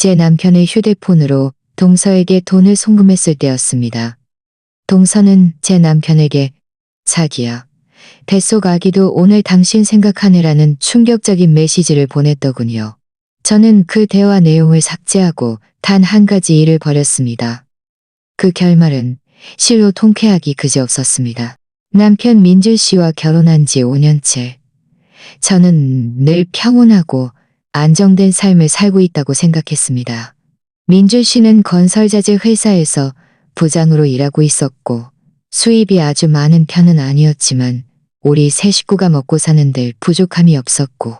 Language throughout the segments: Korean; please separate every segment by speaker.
Speaker 1: 제 남편의 휴대폰으로 동서에게 돈을 송금했을 때였습니다. 동서는 제 남편에게 자기야, 뱃속 아기도 오늘 당신 생각하느라는 충격적인 메시지를 보냈더군요. 저는 그 대화 내용을 삭제하고 단 한 가지 일을 벌였습니다. 그 결말은 실로 통쾌하기 그지없었습니다. 남편 민준 씨와 결혼한 지 5년째. 저는 늘 평온하고 안정된 삶을 살고 있다고 생각했습니다. 민준 씨는 건설자재 회사에서 부장으로 일하고 있었고 수입이 아주 많은 편은 아니었지만 우리 세 식구가 먹고 사는데 부족함이 없었고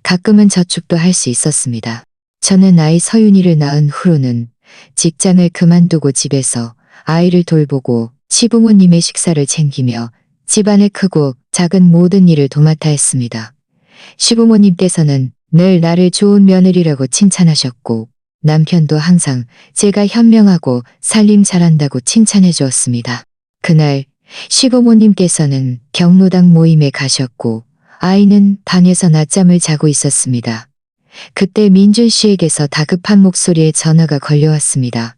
Speaker 1: 가끔은 저축도 할 수 있었습니다. 저는 아이 서윤이를 낳은 후로는 직장을 그만두고 집에서 아이를 돌보고 시부모님의 식사를 챙기며 집안의 크고 작은 모든 일을 도맡아 했습니다. 시부모님께서는 늘 나를 좋은 며느리라고 칭찬하셨고 남편도 항상 제가 현명하고 살림 잘한다고 칭찬해 주었습니다. 그날 시부모님께서는 경로당 모임에 가셨고 아이는 방에서 낮잠을 자고 있었습니다. 그때 민준 씨에게서 다급한 목소리에 전화가 걸려왔습니다.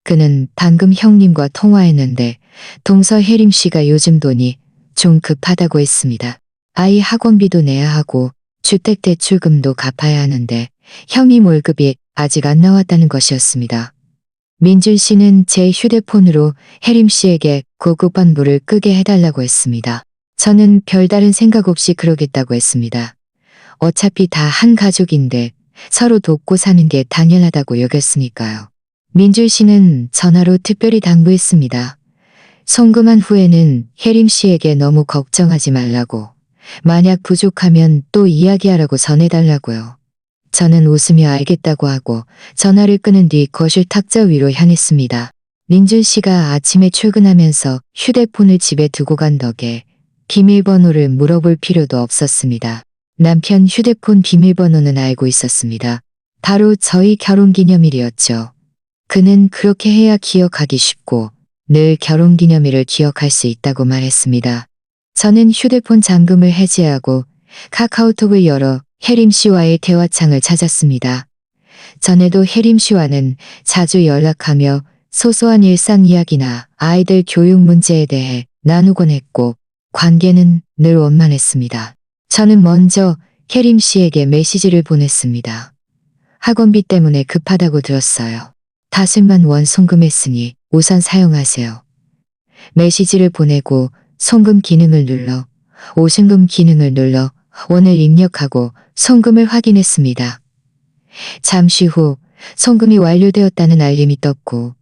Speaker 1: 그는 방금 형님과 통화했는데 동서 혜림 씨가 요즘 돈이 좀 급하다고 했습니다. 아이 학원비도 내야 하고 주택대출금도 갚아야 하는데 형님 월급이 아직 안 나왔다는 것이었습니다. 민준 씨는 제 휴대폰으로 혜림 씨에게 고급 안부를 끄게 해달라고 했습니다. 저는 별다른 생각 없이 그러겠다고 했습니다. 어차피 다 한 가족인데 서로 돕고 사는 게 당연하다고 여겼으니까요. 민준 씨는 전화로 특별히 당부했습니다. 송금한 후에는 혜림 씨에게 너무 걱정하지 말라고. 만약 부족하면 또 이야기하라고 전해달라고요. 저는 웃으며 알겠다고 하고 전화를 끊은 뒤 거실 탁자 위로 향했습니다. 민준 씨가 아침에 출근하면서 휴대폰을 집에 두고 간 덕에 비밀번호를 물어볼 필요도 없었습니다. 남편 휴대폰 비밀번호는 알고 있었습니다. 바로 저희 결혼기념일이었죠. 그는 그렇게 해야 기억하기 쉽고 늘 결혼기념일을 기억할 수 있다고 말했습니다. 저는 휴대폰 잠금을 해제하고 카카오톡을 열어 혜림 씨와의 대화창을 찾았습니다. 전에도 혜림 씨와는 자주 연락하며 소소한 일상 이야기나 아이들 교육 문제에 대해 나누곤 했고 관계는 늘 원만했습니다. 저는 먼저 혜림 씨에게 메시지를 보냈습니다. 학원비 때문에 급하다고 들었어요. 50만 원 송금했으니 우선 사용하세요. 메시지를 보내고 송금 기능을 눌러 오신금 기능을 눌러 원을 입력하고 송금을 확인했습니다. 잠시 후 송금이 완료되었다는 알림이 떴고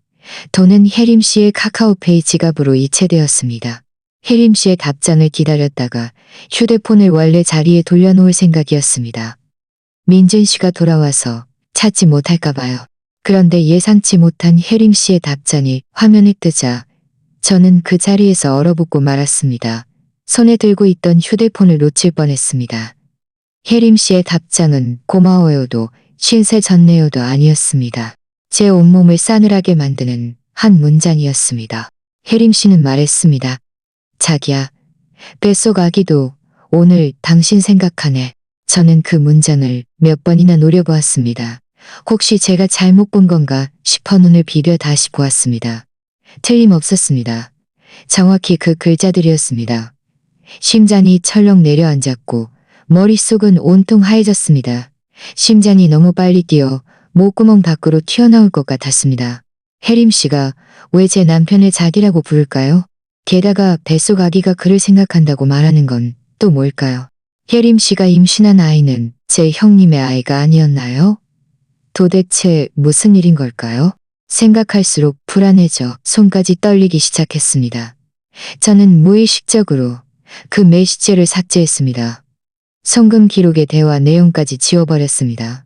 Speaker 1: 돈은 혜림 씨의 카카오페이 지갑으로 이체되었습니다. 혜림 씨의 답장을 기다렸다가 휴대폰을 원래 자리에 돌려놓을 생각이었습니다. 민준 씨가 돌아와서 찾지 못할까 봐요. 그런데 예상치 못한 혜림 씨의 답장이 화면에 뜨자 저는 그 자리에서 얼어붙고 말았습니다. 손에 들고 있던 휴대폰을 놓칠 뻔했습니다. 혜림 씨의 답장은 고마워요도 신세 졌네요도 아니었습니다. 제 온몸을 싸늘하게 만드는 한 문장이었습니다. 혜림 씨는 말했습니다. 자기야, 뱃속 아기도 오늘 당신 생각하네. 저는 그 문장을 몇 번이나 노려보았습니다. 혹시 제가 잘못 본 건가 싶어 눈을 비벼 다시 보았습니다. 틀림없었습니다. 정확히 그 글자들이었습니다. 심장이 철렁 내려앉았고 머릿속은 온통 하얘졌습니다. 심장이 너무 빨리 뛰어 목구멍 밖으로 튀어나올 것 같았습니다. 혜림 씨가 왜 제 남편을 자기라고 부를까요? 게다가 뱃속 아기가 그를 생각한다고 말하는 건 또 뭘까요? 혜림 씨가 임신한 아이는 제 형님의 아이가 아니었나요? 도대체 무슨 일인 걸까요? 생각할수록 불안해져 손까지 떨리기 시작했습니다. 저는 무의식적으로 그 메시지를 삭제했습니다. 송금 기록의 대화 내용까지 지워버렸습니다.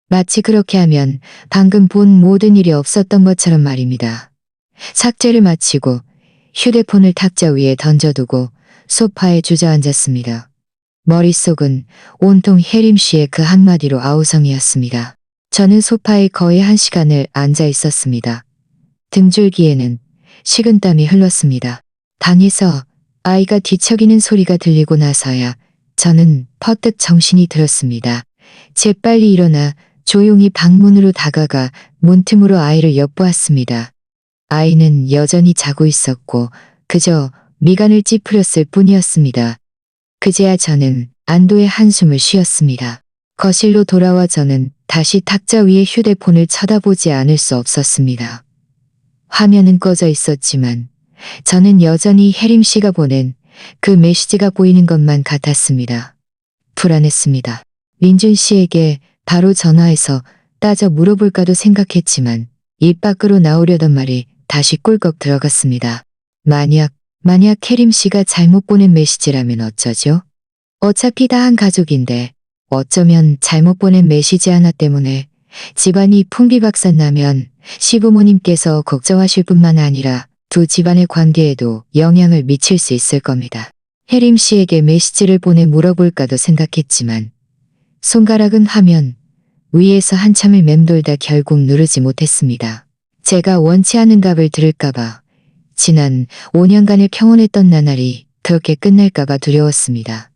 Speaker 1: 마치 그렇게 하면 방금 본 모든 일이 없었던 것처럼 말입니다. 삭제를 마치고 휴대폰을 탁자 위에 던져두고 소파에 주저앉았습니다. 머릿속은 온통 혜림 씨의 그 한마디로 아우성이었습니다. 저는 소파에 거의 1시간을 앉아 있었습니다. 등줄기에는 식은땀이 흘렀습니다. 방에서 아이가 뒤척이는 소리가 들리고 나서야 저는 퍼뜩 정신이 들었습니다. 재빨리 일어나 조용히 방문으로 다가가 문틈으로 아이를 엿보았습니다. 아이는 여전히 자고 있었고 그저 미간을 찌푸렸을 뿐이었습니다. 그제야 저는 안도의 한숨을 쉬었습니다. 거실로 돌아와 저는 다시 탁자 위에 휴대폰을 쳐다보지 않을 수 없었습니다. 화면은 꺼져 있었지만 저는 여전히 혜림 씨가 보낸 그 메시지가 보이는 것만 같았습니다. 불안했습니다. 민준 씨에게 바로 전화해서 따져 물어볼까도 생각했지만 입 밖으로 나오려던 말이 다시 꿀꺽 들어갔습니다. 만약 혜림 씨가 잘못 보낸 메시지라면 어쩌죠? 어차피 다 한 가족인데 어쩌면 잘못 보낸 메시지 하나 때문에 집안이 풍비박산 나면 시부모님께서 걱정하실 뿐만 아니라 두 집안의 관계에도 영향을 미칠 수 있을 겁니다. 혜림 씨에게 메시지를 보내 물어볼까도 생각했지만 손가락은 화면 위에서 한참을 맴돌다 결국 누르지 못했습니다. 제가 원치 않은 답을 들을까봐 지난 5년간을 평온했던 나날이 그렇게 끝날까봐 두려웠습니다.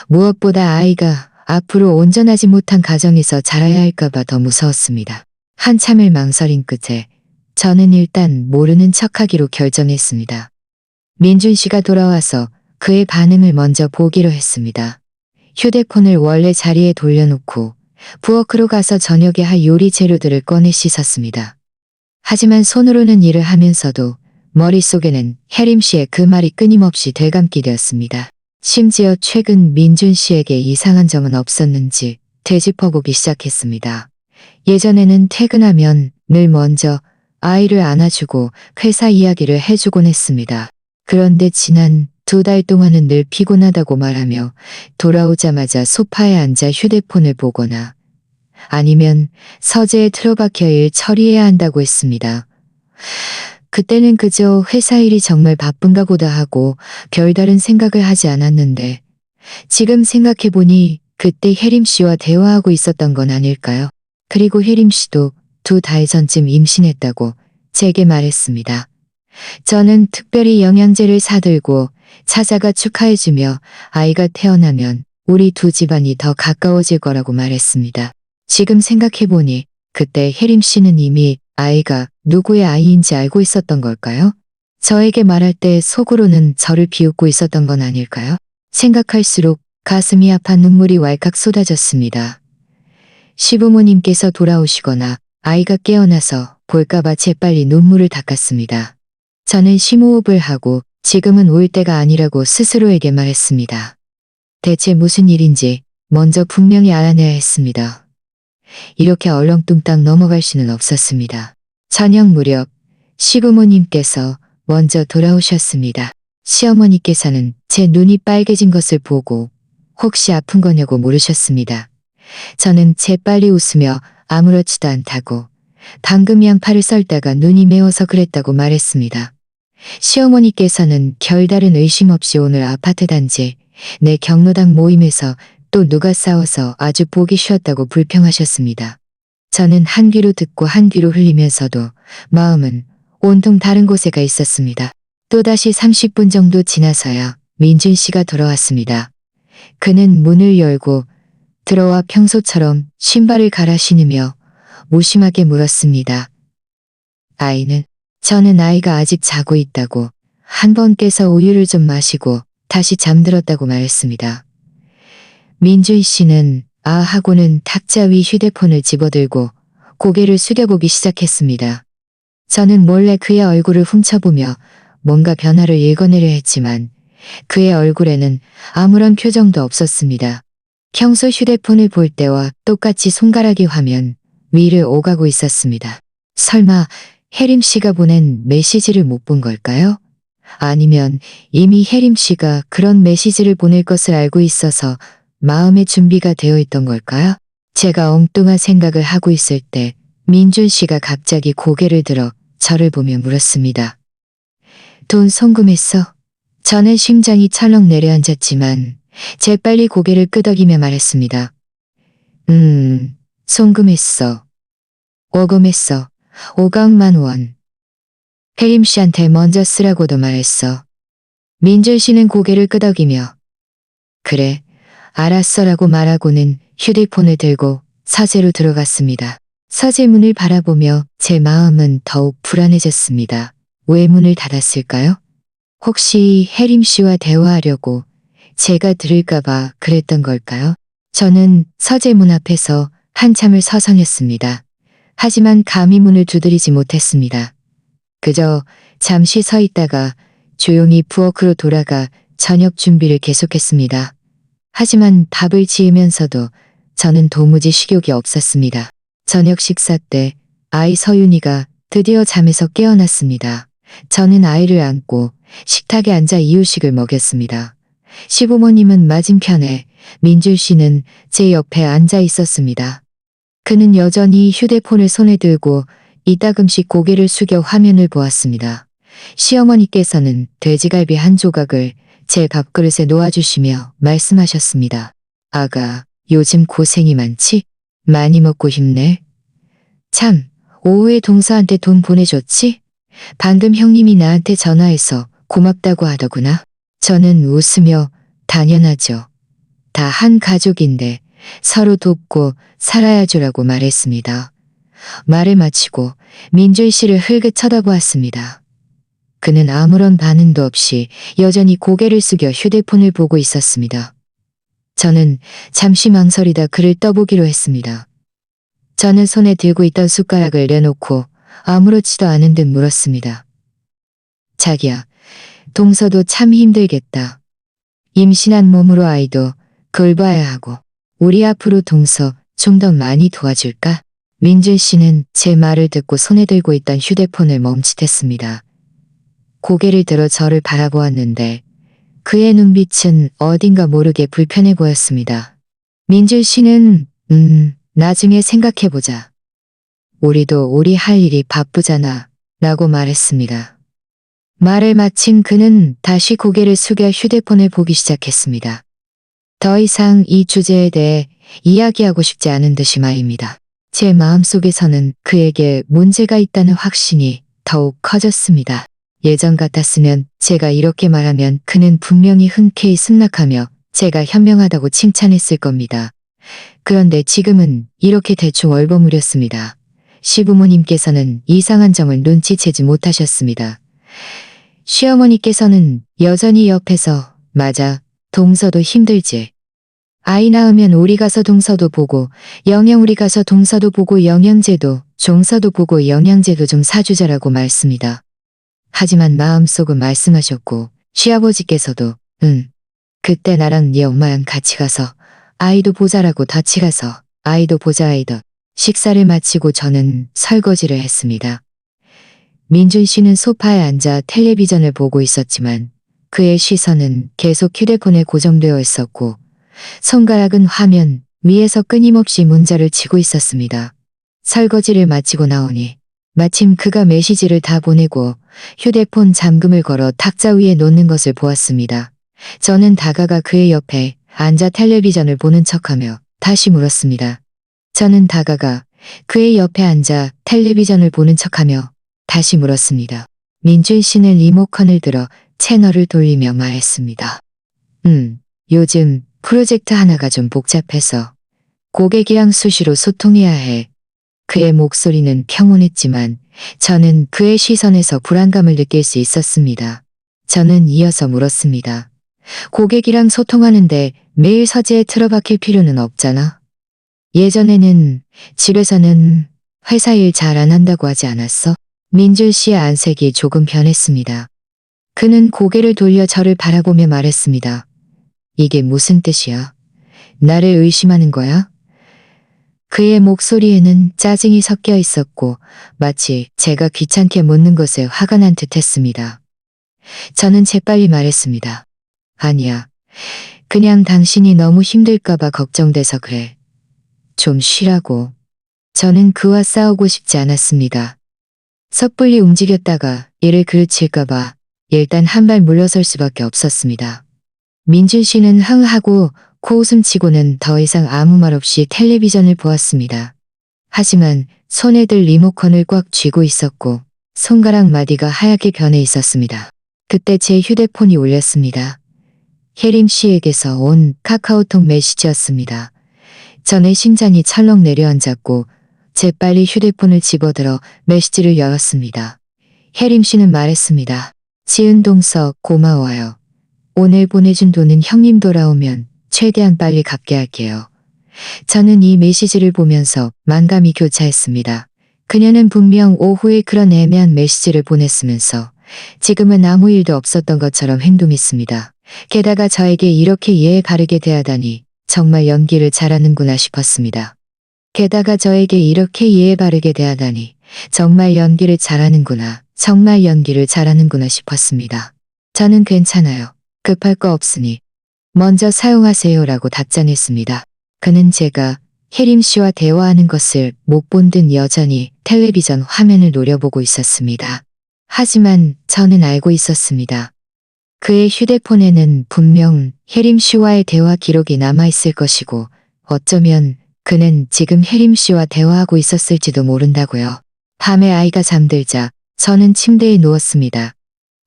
Speaker 1: 무엇보다 아이가 앞으로 온전하지 못한 가정에서 자라야 할까봐 더 무서웠습니다. 한참을 망설인 끝에 저는 일단 모르는 척하기로 결정했습니다. 민준 씨가 돌아와서 그의 반응을 먼저 보기로 했습니다. 휴대폰을 원래 자리에 돌려놓고 부엌으로 가서 저녁에 할 요리 재료들을 꺼내 씻었습니다. 하지만 손으로는 일을 하면서도 머릿속에는 혜림 씨의 그 말이 끊임없이 되감게 되었습니다. 심지어 최근 민준 씨에게 이상한 점은 없었는지 되짚어보기 시작했습니다. 예전에는 퇴근하면 늘 먼저 아이를 안아주고 회사 이야기를 해주곤 했습니다. 그런데 지난 2달 동안은 늘 피곤하다고 말하며 돌아오자마자 소파에 앉아 휴대폰을 보거나 아니면 서재에 틀어박혀 일 처리해야 한다고 했습니다. 그때는 그저 회사 일이 정말 바쁜가 보다 하고 별다른 생각을 하지 않았는데 지금 생각해보니 그때 혜림 씨와 대화하고 있었던 건 아닐까요? 그리고 혜림 씨도 2달 전쯤 임신했다고 제게 말했습니다. 저는 특별히 영양제를 사들고 찾아가 축하해주며 아이가 태어나면 우리 두 집안이 더 가까워질 거라고 말했습니다. 지금 생각해보니 그때 혜림 씨는 이미 아이가 누구의 아이인지 알고 있었던 걸까요? 저에게 말할 때 속으로는 저를 비웃고 있었던 건 아닐까요? 생각할수록 가슴이 아파 눈물이 왈칵 쏟아졌습니다. 시부모님께서 돌아오시거나 아이가 깨어나서 볼까봐 재빨리 눈물을 닦았습니다. 저는 심호흡을 하고 지금은 울 때가 아니라고 스스로에게 말했습니다. 대체 무슨 일인지 먼저 분명히 알아내야 했습니다. 이렇게 얼렁뚱땅 넘어갈 수는 없었습니다. 저녁 무렵 시부모님께서 먼저 돌아오셨습니다. 시어머니께서는 제 눈이 빨개진 것을 보고 혹시 아픈 거냐고 물으셨습니다. 저는 재빨리 웃으며 아무렇지도 않다고 방금 양파를 썰다가 눈이 매워서 그랬다고 말했습니다. 시어머니께서는 별다른 의심 없이 오늘 아파트 단지 내 경로당 모임에서 또 누가 싸워서 아주 보기 쉬웠다고 불평하셨습니다. 저는 한 귀로 듣고 한 귀로 흘리면서도 마음은 온통 다른 곳에 가 있었습니다. 또다시 30분 정도 지나서야 민준 씨가 돌아왔습니다. 그는 문을 열고 들어와 평소처럼 신발을 갈아 신으며 무심하게 물었습니다. 아이는? 저는 아이가 아직 자고 있다고 한 번 깨서 우유를 좀 마시고 다시 잠들었다고 말했습니다. 민준 씨는 아 하고는 탁자 위 휴대폰을 집어들고 고개를 숙여보기 시작했습니다. 저는 몰래 그의 얼굴을 훔쳐보며 뭔가 변화를 읽어내려 했지만 그의 얼굴에는 아무런 표정도 없었습니다. 평소 휴대폰을 볼 때와 똑같이 손가락이 화면 위를 오가고 있었습니다. 설마 혜림 씨가 보낸 메시지를 못 본 걸까요? 아니면 이미 혜림 씨가 그런 메시지를 보낼 것을 알고 있어서 마음의 준비가 되어 있던 걸까요? 제가 엉뚱한 생각을 하고 있을 때 민준 씨가 갑자기 고개를 들어 저를 보며 물었습니다. 돈 송금했어? 저는 심장이 철렁 내려앉았지만 재빨리 고개를 끄덕이며 말했습니다. 송금했어. 오금했어. 5억만 원. 혜림 씨한테 먼저 쓰라고도 말했어. 민준 씨는 고개를 끄덕이며 그래, 알았어라고 말하고는 휴대폰을 들고 서재로 들어갔습니다. 서재 문을 바라보며 제 마음은 더욱 불안해졌습니다. 왜 문을 닫았을까요? 혹시 혜림 씨와 대화하려고 제가 들을까봐 그랬던 걸까요? 저는 서재 문 앞에서 한참을 서성였습니다. 하지만 감히 문을 두드리지 못했습니다. 그저 잠시 서 있다가 조용히 부엌으로 돌아가 저녁 준비를 계속했습니다. 하지만 밥을 지으면서도 저는 도무지 식욕이 없었습니다. 저녁 식사 때 아이 서윤이가 드디어 잠에서 깨어났습니다. 저는 아이를 안고 식탁에 앉아 이유식을 먹였습니다. 시부모님은 맞은편에, 민줄 씨는 제 옆에 앉아 있었습니다. 그는 여전히 휴대폰을 손에 들고 이따금씩 고개를 숙여 화면을 보았습니다. 시어머니께서는 돼지갈비 한 조각을 제 밥그릇에 놓아주시며 말씀하셨습니다. 아가, 요즘 고생이 많지? 많이 먹고 힘내. 참, 오후에 동서한테 돈 보내줬지? 방금 형님이 나한테 전화해서 고맙다고 하더구나. 저는 웃으며 당연하죠. 다 한 가족인데 서로 돕고 살아야죠라고 말했습니다. 말을 마치고 민줄 씨를 흘끗 쳐다보았습니다. 그는 아무런 반응도 없이 여전히 고개를 숙여 휴대폰을 보고 있었습니다. 저는 잠시 망설이다 그를 떠보기로 했습니다. 저는 손에 들고 있던 숟가락을 내놓고 아무렇지도 않은 듯 물었습니다. 자기야, 동서도 참 힘들겠다. 임신한 몸으로 아이도 돌봐야 하고 우리 앞으로 동서 좀 더 많이 도와줄까? 민준 씨는 제 말을 듣고 손에 들고 있던 휴대폰을 멈칫했습니다. 고개를 들어 저를 바라보았는데 그의 눈빛은 어딘가 모르게 불편해 보였습니다. 민준 씨는 나중에 생각해보자. 우리도 우리 할 일이 바쁘잖아 라고 말했습니다. 말을 마친 그는 다시 고개를 숙여 휴대폰을 보기 시작했습니다. 더 이상 이 주제에 대해 이야기하고 싶지 않은 듯이 말입니다. 제 마음속에서는 그에게 문제가 있다는 확신이 더욱 커졌습니다. 예전 같았으면 제가 이렇게 말하면 그는 분명히 흔쾌히 승낙하며 제가 현명하다고 칭찬했을 겁니다. 그런데 지금은 이렇게 대충 얼버무렸습니다. 시부모님께서는 이상한 점을 눈치채지 못하셨습니다. 시어머니께서는 여전히 옆에서 맞아, 동서도 힘들지. 아이 낳으면 우리 가서 동서도 보고 영양 우리 가서 동서도 보고 영양제도 종서도 보고 영양제도 좀 사주자라고 말씀이다. 하지만 마음속은 말씀하셨고 시아버지께서도 그때 나랑 네 엄마랑 같이 가서 아이도 보자라고 같이 가서 아이도 보자 아이도. 식사를 마치고 저는 설거지를 했습니다. 민준 씨는 소파에 앉아 텔레비전을 보고 있었지만 그의 시선은 계속 휴대폰에 고정되어 있었고 손가락은 화면 위에서 끊임없이 문자를 치고 있었습니다. 설거지를 마치고 나오니 마침 그가 메시지를 다 보내고 휴대폰 잠금을 걸어 탁자 위에 놓는 것을 보았습니다. 저는 다가가 그의 옆에 앉아 텔레비전을 보는 척하며 다시 물었습니다. 저는 다가가 그의 옆에 앉아 텔레비전을 보는 척하며 다시 물었습니다. 민준 씨는 리모컨을 들어 채널을 돌리며 말했습니다. 요즘 프로젝트 하나가 좀 복잡해서 고객이랑 수시로 소통해야 해. 그의 목소리는 평온했지만 저는 그의 시선에서 불안감을 느낄 수 있었습니다. 저는 이어서 물었습니다. 고객이랑 소통하는데 매일 서재에 틀어박힐 필요는 없잖아. 예전에는 집에서는 회사 일 잘 안 한다고 하지 않았어? 민준 씨의 안색이 조금 변했습니다. 그는 고개를 돌려 저를 바라보며 말했습니다. 이게 무슨 뜻이야? 나를 의심하는 거야? 그의 목소리에는 짜증이 섞여 있었고 마치 제가 귀찮게 묻는 것에 화가 난 듯했습니다. 저는 재빨리 말했습니다. 아니야. 그냥 당신이 너무 힘들까봐 걱정돼서 그래. 좀 쉬라고. 저는 그와 싸우고 싶지 않았습니다. 섣불리 움직였다가 이를 그르칠까봐 일단 한 발 물러설 수밖에 없었습니다. 민준 씨는 흥하고 코웃음 치고는 더 이상 아무 말 없이 텔레비전을 보았습니다. 하지만 손에 들 리모컨을 꽉 쥐고 있었고 손가락 마디가 하얗게 변해 있었습니다. 그때 제 휴대폰이 울렸습니다. 혜림 씨에게서 온 카카오톡 메시지였습니다. 전의 심장이 철렁 내려앉았고 재빨리 휴대폰을 집어들어 메시지를 열었습니다. 혜림 씨는 말했습니다. 지은동서 고마워요. 오늘 보내준 돈은 형님 돌아오면 최대한 빨리 갚게 할게요. 저는 이 메시지를 보면서 만감이 교차했습니다. 그녀는 분명 오후에 그런 애매한 메시지를 보냈으면서 지금은 아무 일도 없었던 것처럼 행동했습니다. 게다가 저에게 이렇게 예의 바르게 대하다니 정말 연기를 잘하는구나 싶었습니다. 게다가 저에게 이렇게 예의 바르게 대하다니 정말 연기를 잘하는구나, 정말 연기를 잘하는구나 싶었습니다. 저는 괜찮아요. 급할 거 없으니 먼저 사용하세요라고 답장했습니다. 그는 제가 혜림 씨와 대화하는 것을 못 본 듯 여전히 텔레비전 화면을 노려보고 있었습니다. 하지만 저는 알고 있었습니다. 그의 휴대폰에는 분명 혜림 씨와의 대화 기록이 남아있을 것이고 어쩌면 그는 지금 혜림 씨와 대화하고 있었을지도 모른다고요. 밤에 아이가 잠들자 저는 침대에 누웠습니다.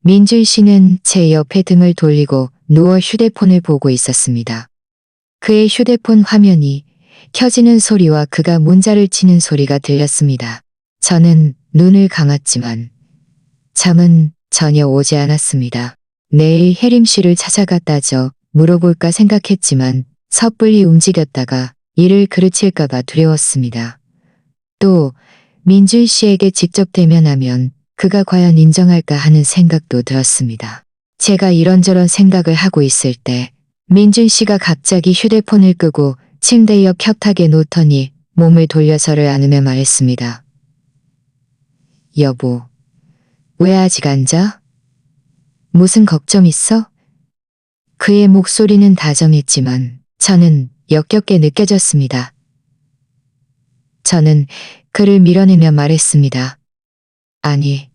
Speaker 1: 민주희 씨는 제 옆에 등을 돌리고 누워 휴대폰을 보고 있었습니다. 그의 휴대폰 화면이 켜지는 소리와 그가 문자를 치는 소리가 들렸습니다. 저는 눈을 감았지만 잠은 전혀 오지 않았습니다. 내일 혜림 씨를 찾아갔다죠. 물어볼까 생각했지만 섣불리 움직였다가 일을 그르칠까봐 두려웠습니다. 또 민주희 씨에게 직접 대면하면 그가 과연 인정할까 하는 생각도 들었습니다. 제가 이런저런 생각을 하고 있을 때 민준 씨가 갑자기 휴대폰을 끄고 침대 옆 켜탁에 놓더니 몸을 돌려서를 안으며 말했습니다. 여보, 왜 아직 안 자? 무슨 걱정 있어? 그의 목소리는 다정했지만 저는 역겹게 느껴졌습니다. 저는 그를 밀어내며 말했습니다. 아니,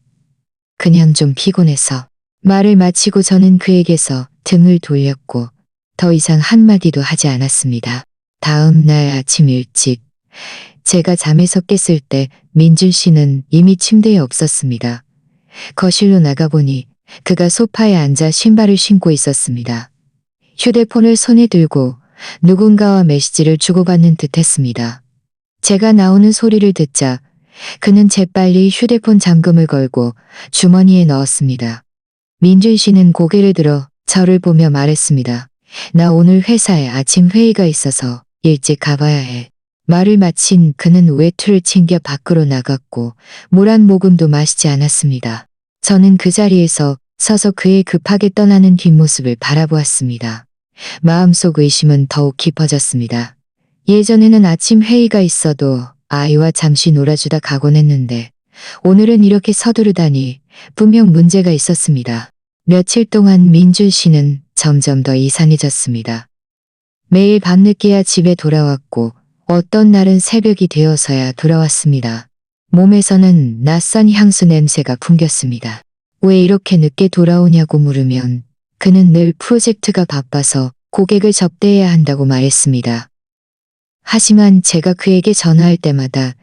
Speaker 1: 그냥 좀 피곤해서. 말을 마치고 저는 그에게서 등을 돌렸고 더 이상 한마디도 하지 않았습니다. 다음 날 아침 일찍 제가 잠에서 깼을 때 민준 씨는 이미 침대에 없었습니다. 거실로 나가보니 그가 소파에 앉아 신발을 신고 있었습니다. 휴대폰을 손에 들고 누군가와 메시지를 주고받는 듯했습니다. 제가 나오는 소리를 듣자 그는 재빨리 휴대폰 잠금을 걸고 주머니에 넣었습니다. 민준 씨는 고개를 들어 저를 보며 말했습니다. 나 오늘 회사에 아침 회의가 있어서 일찍 가봐야 해. 말을 마친 그는 외투를 챙겨 밖으로 나갔고 물 한 모금도 마시지 않았습니다. 저는 그 자리에서 서서 그의 급하게 떠나는 뒷모습을 바라보았습니다. 마음속 의심은 더욱 깊어졌습니다. 예전에는 아침 회의가 있어도 아이와 잠시 놀아주다 가곤 했는데 오늘은 이렇게 서두르다니 분명 문제가 있었습니다. 며칠 동안 민준 씨는 점점 더 이상해졌습니다. 매일 밤늦게야 집에 돌아왔고 어떤 날은 새벽이 되어서야 돌아왔습니다. 몸에서는 낯선 향수 냄새가 풍겼습니다. 왜 이렇게 늦게 돌아오냐고 물으면 그는 늘 프로젝트가 바빠서 고객을 접대해야 한다고 말했습니다. 하지만 제가 그에게 전화할 때마다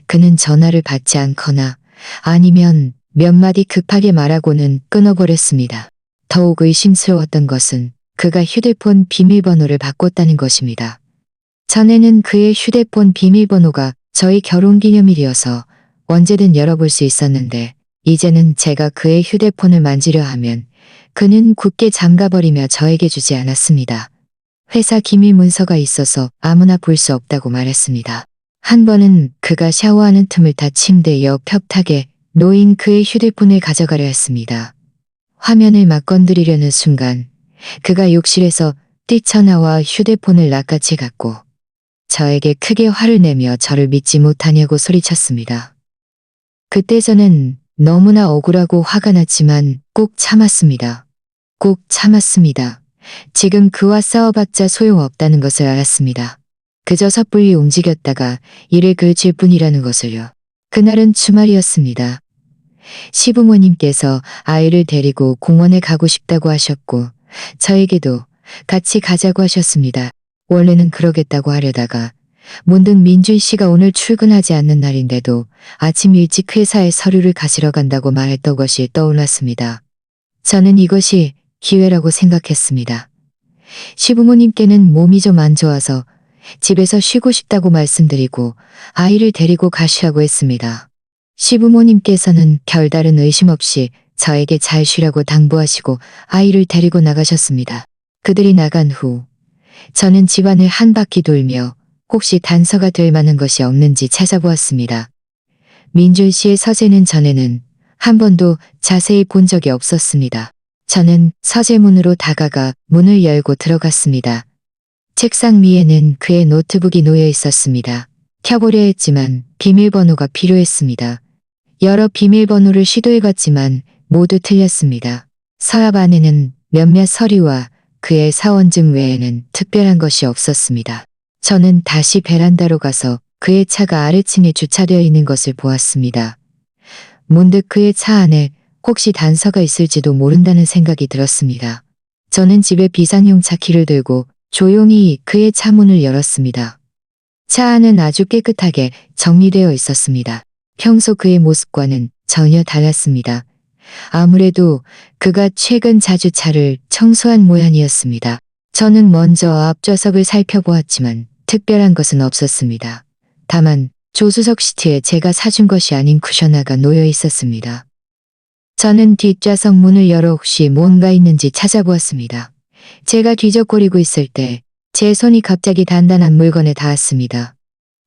Speaker 1: 그는 전화를 받지 않거나 아니면 몇 마디 급하게 말하고는 끊어버렸습니다. 더욱 의심스러웠던 것은 그가 휴대폰 비밀번호를 바꿨다는 것입니다. 전에는 그의 휴대폰 비밀번호가 저희 결혼기념일이어서 언제든 열어볼 수 있었는데 이제는 제가 그의 휴대폰을 만지려 하면 그는 굳게 잠가버리며 저에게 주지 않았습니다. 회사 기밀 문서가 있어서 아무나 볼 수 없다고 말했습니다. 한 번은 그가 샤워하는 틈을 타 침대 옆 벽탁에 놓인 그의 휴대폰을 가져가려 했습니다. 화면을 막 건드리려는 순간 그가 욕실에서 뛰쳐나와 휴대폰을 낚아채 갖고 저에게 크게 화를 내며 저를 믿지 못하냐고 소리쳤습니다. 그때 저는 너무나 억울하고 화가 났지만 꼭 참았습니다. 꼭 참았습니다. 지금 그와 싸워봤자 소용없다는 것을 알았습니다. 그저 섣불리 움직였다가 일을 그칠 뿐이라는 것을요. 그날은 주말이었습니다. 시부모님께서 아이를 데리고 공원에 가고 싶다고 하셨고 저에게도 같이 가자고 하셨습니다. 원래는 그러겠다고 하려다가 문득 민준 씨가 오늘 출근하지 않는 날인데도 아침 일찍 회사에 서류를 가지러 간다고 말했던 것이 떠올랐습니다. 저는 이것이 기회라고 생각했습니다. 시부모님께는 몸이 좀 안 좋아서 집에서 쉬고 싶다고 말씀드리고 아이를 데리고 가시라고 했습니다. 시부모님께서는 별다른 의심 없이 저에게 잘 쉬라고 당부하시고 아이를 데리고 나가셨습니다. 그들이 나간 후 저는 집안을 한 바퀴 돌며 혹시 단서가 될 만한 것이 없는지 찾아보았습니다. 민준 씨의 서재는 전에는 한 번도 자세히 본 적이 없었습니다. 저는 서재문으로 다가가 문을 열고 들어갔습니다. 책상 위에는 그의 노트북이 놓여 있었습니다. 켜보려 했지만 비밀번호가 필요했습니다. 여러 비밀번호를 시도해봤지만 모두 틀렸습니다. 서랍 안에는 몇몇 서류와 그의 사원증 외에는 특별한 것이 없었습니다. 저는 다시 베란다로 가서 그의 차가 아래층에 주차되어 있는 것을 보았습니다. 문득 그의 차 안에 혹시 단서가 있을지도 모른다는 생각이 들었습니다. 저는 집에 비상용 차키를 들고 조용히 그의 차 문을 열었습니다. 차 안은 아주 깨끗하게 정리되어 있었습니다. 평소 그의 모습과는 전혀 달랐습니다. 아무래도 그가 최근 자주 차를 청소한 모양이었습니다. 저는 먼저 앞좌석을 살펴보았지만 특별한 것은 없었습니다. 다만 조수석 시트에 제가 사준 것이 아닌 쿠션 하나가 놓여 있었습니다. 저는 뒷좌석 문을 열어 혹시 뭔가 있는지 찾아보았습니다. 제가 뒤적거리고 있을 때 제 손이 갑자기 단단한 물건에 닿았습니다.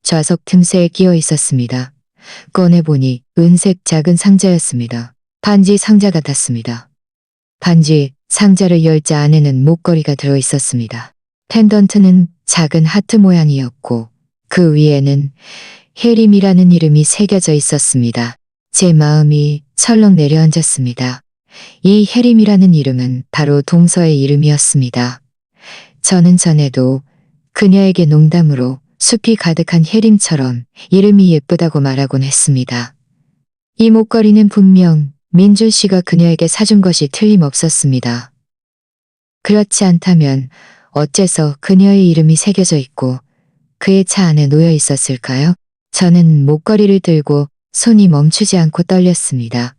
Speaker 1: 좌석 틈새에 끼어 있었습니다. 꺼내보니 은색 작은 상자였습니다. 반지 상자 같았습니다. 반지 상자를 열자 안에는 목걸이가 들어 있었습니다. 펜던트는 작은 하트 모양이었고 그 위에는 혜림이라는 이름이 새겨져 있었습니다. 제 마음이 철렁 내려앉았습니다. 이 혜림이라는 이름은 바로 동서의 이름이었습니다. 저는 전에도 그녀에게 농담으로 숲이 가득한 혜림처럼 이름이 예쁘다고 말하곤 했습니다. 이 목걸이는 분명 민준 씨가 그녀에게 사준 것이 틀림없었습니다. 그렇지 않다면 어째서 그녀의 이름이 새겨져 있고 그의 차 안에 놓여 있었을까요? 저는 목걸이를 들고 손이 멈추지 않고 떨렸습니다.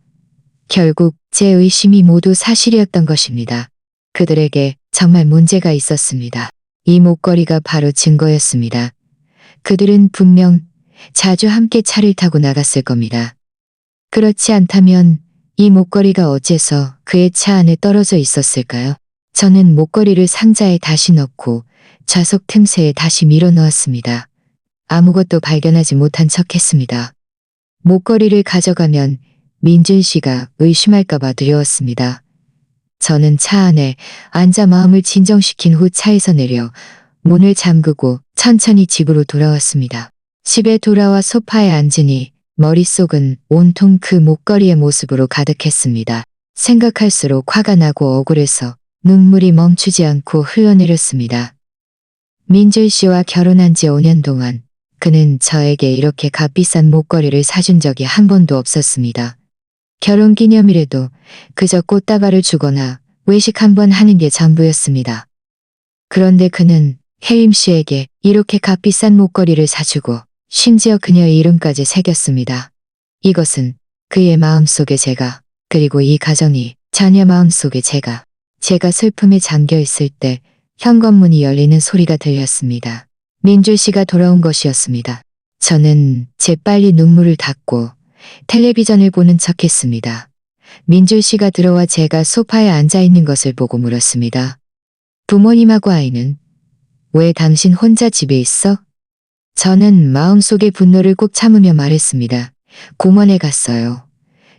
Speaker 1: 결국 제 의심이 모두 사실이었던 것입니다. 그들에게 정말 문제가 있었습니다. 이 목걸이가 바로 증거였습니다. 그들은 분명 자주 함께 차를 타고 나갔을 겁니다. 그렇지 않다면 이 목걸이가 어째서 그의 차 안에 떨어져 있었을까요? 저는 목걸이를 상자에 다시 넣고 좌석 틈새에 다시 밀어 넣었습니다. 아무것도 발견하지 못한 척했습니다. 목걸이를 가져가면 민준 씨가 의심할까봐 두려웠습니다. 저는 차 안에 앉아 마음을 진정시킨 후 차에서 내려 문을 잠그고 천천히 집으로 돌아왔습니다. 집에 돌아와 소파에 앉으니 머릿속은 온통 그 목걸이의 모습으로 가득했습니다. 생각할수록 화가 나고 억울해서 눈물이 멈추지 않고 흘러내렸습니다. 민준 씨와 결혼한 지 5년 동안 그는 저에게 이렇게 값비싼 목걸이를 사준 적이 한 번도 없었습니다. 결혼기념일에도 그저 꽃다발을 주거나 외식 한 번 하는 게 전부였습니다. 그런데 그는 혜림 씨에게 이렇게 값비싼 목걸이를 사주고 심지어 그녀의 이름까지 새겼습니다. 이것은 그의 마음속에 제가, 그리고 이 가정이 자녀 마음속에 제가 슬픔에 잠겨 있을 때 현관문이 열리는 소리가 들렸습니다. 민준 씨가 돌아온 것이었습니다. 저는 재빨리 눈물을 닦고 텔레비전을 보는 척했습니다. 민준 씨가 들어와 제가 소파에 앉아 있는 것을 보고 물었습니다. 부모님하고 아이는 왜 당신 혼자 집에 있어? 저는 마음속의 분노를 꾹 참으며 말했습니다. 공원에 갔어요.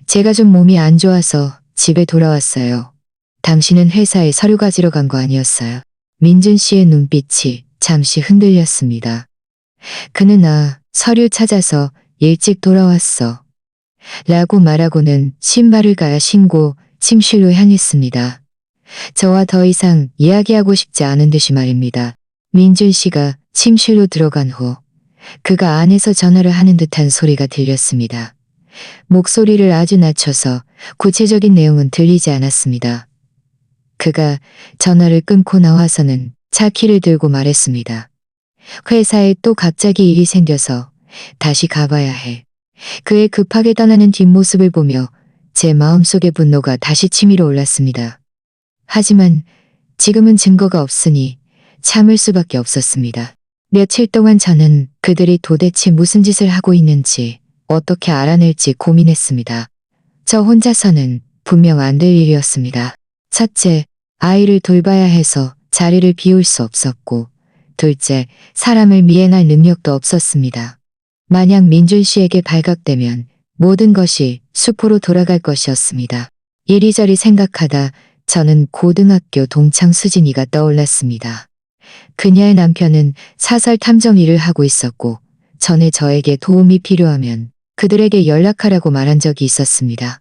Speaker 1: 제가 좀 몸이 안 좋아서 집에 돌아왔어요. 당신은 회사에 서류 가지러 간 거 아니었어요? 민준 씨의 눈빛이 잠시 흔들렸습니다. 그는 서류 찾아서 일찍 돌아왔어. 라고 말하고는 신발을 갈아 신고 침실로 향했습니다. 저와 더 이상 이야기하고 싶지 않은 듯이 말입니다. 민준 씨가 침실로 들어간 후 그가 안에서 전화를 하는 듯한 소리가 들렸습니다. 목소리를 아주 낮춰서 구체적인 내용은 들리지 않았습니다. 그가 전화를 끊고 나와서는 차 키를 들고 말했습니다. 회사에 또 갑자기 일이 생겨서 다시 가봐야 해. 그의 급하게 떠나는 뒷모습을 보며 제 마음속의 분노가 다시 치밀어 올랐습니다. 하지만 지금은 증거가 없으니 참을 수밖에 없었습니다. 며칠 동안 저는 그들이 도대체 무슨 짓을 하고 있는지 어떻게 알아낼지 고민했습니다. 저 혼자서는 분명 안 될 일이었습니다. 첫째, 아이를 돌봐야 해서 자리를 비울 수 없었고, 둘째, 사람을 미행할 능력도 없었습니다. 만약 민준 씨에게 발각되면 모든 것이 수포로 돌아갈 것이었습니다. 이리저리 생각하다 저는 고등학교 동창 수진이가 떠올랐습니다. 그녀의 남편은 사설 탐정 일을 하고 있었고, 전에 저에게 도움이 필요하면 그들에게 연락하라고 말한 적이 있었습니다.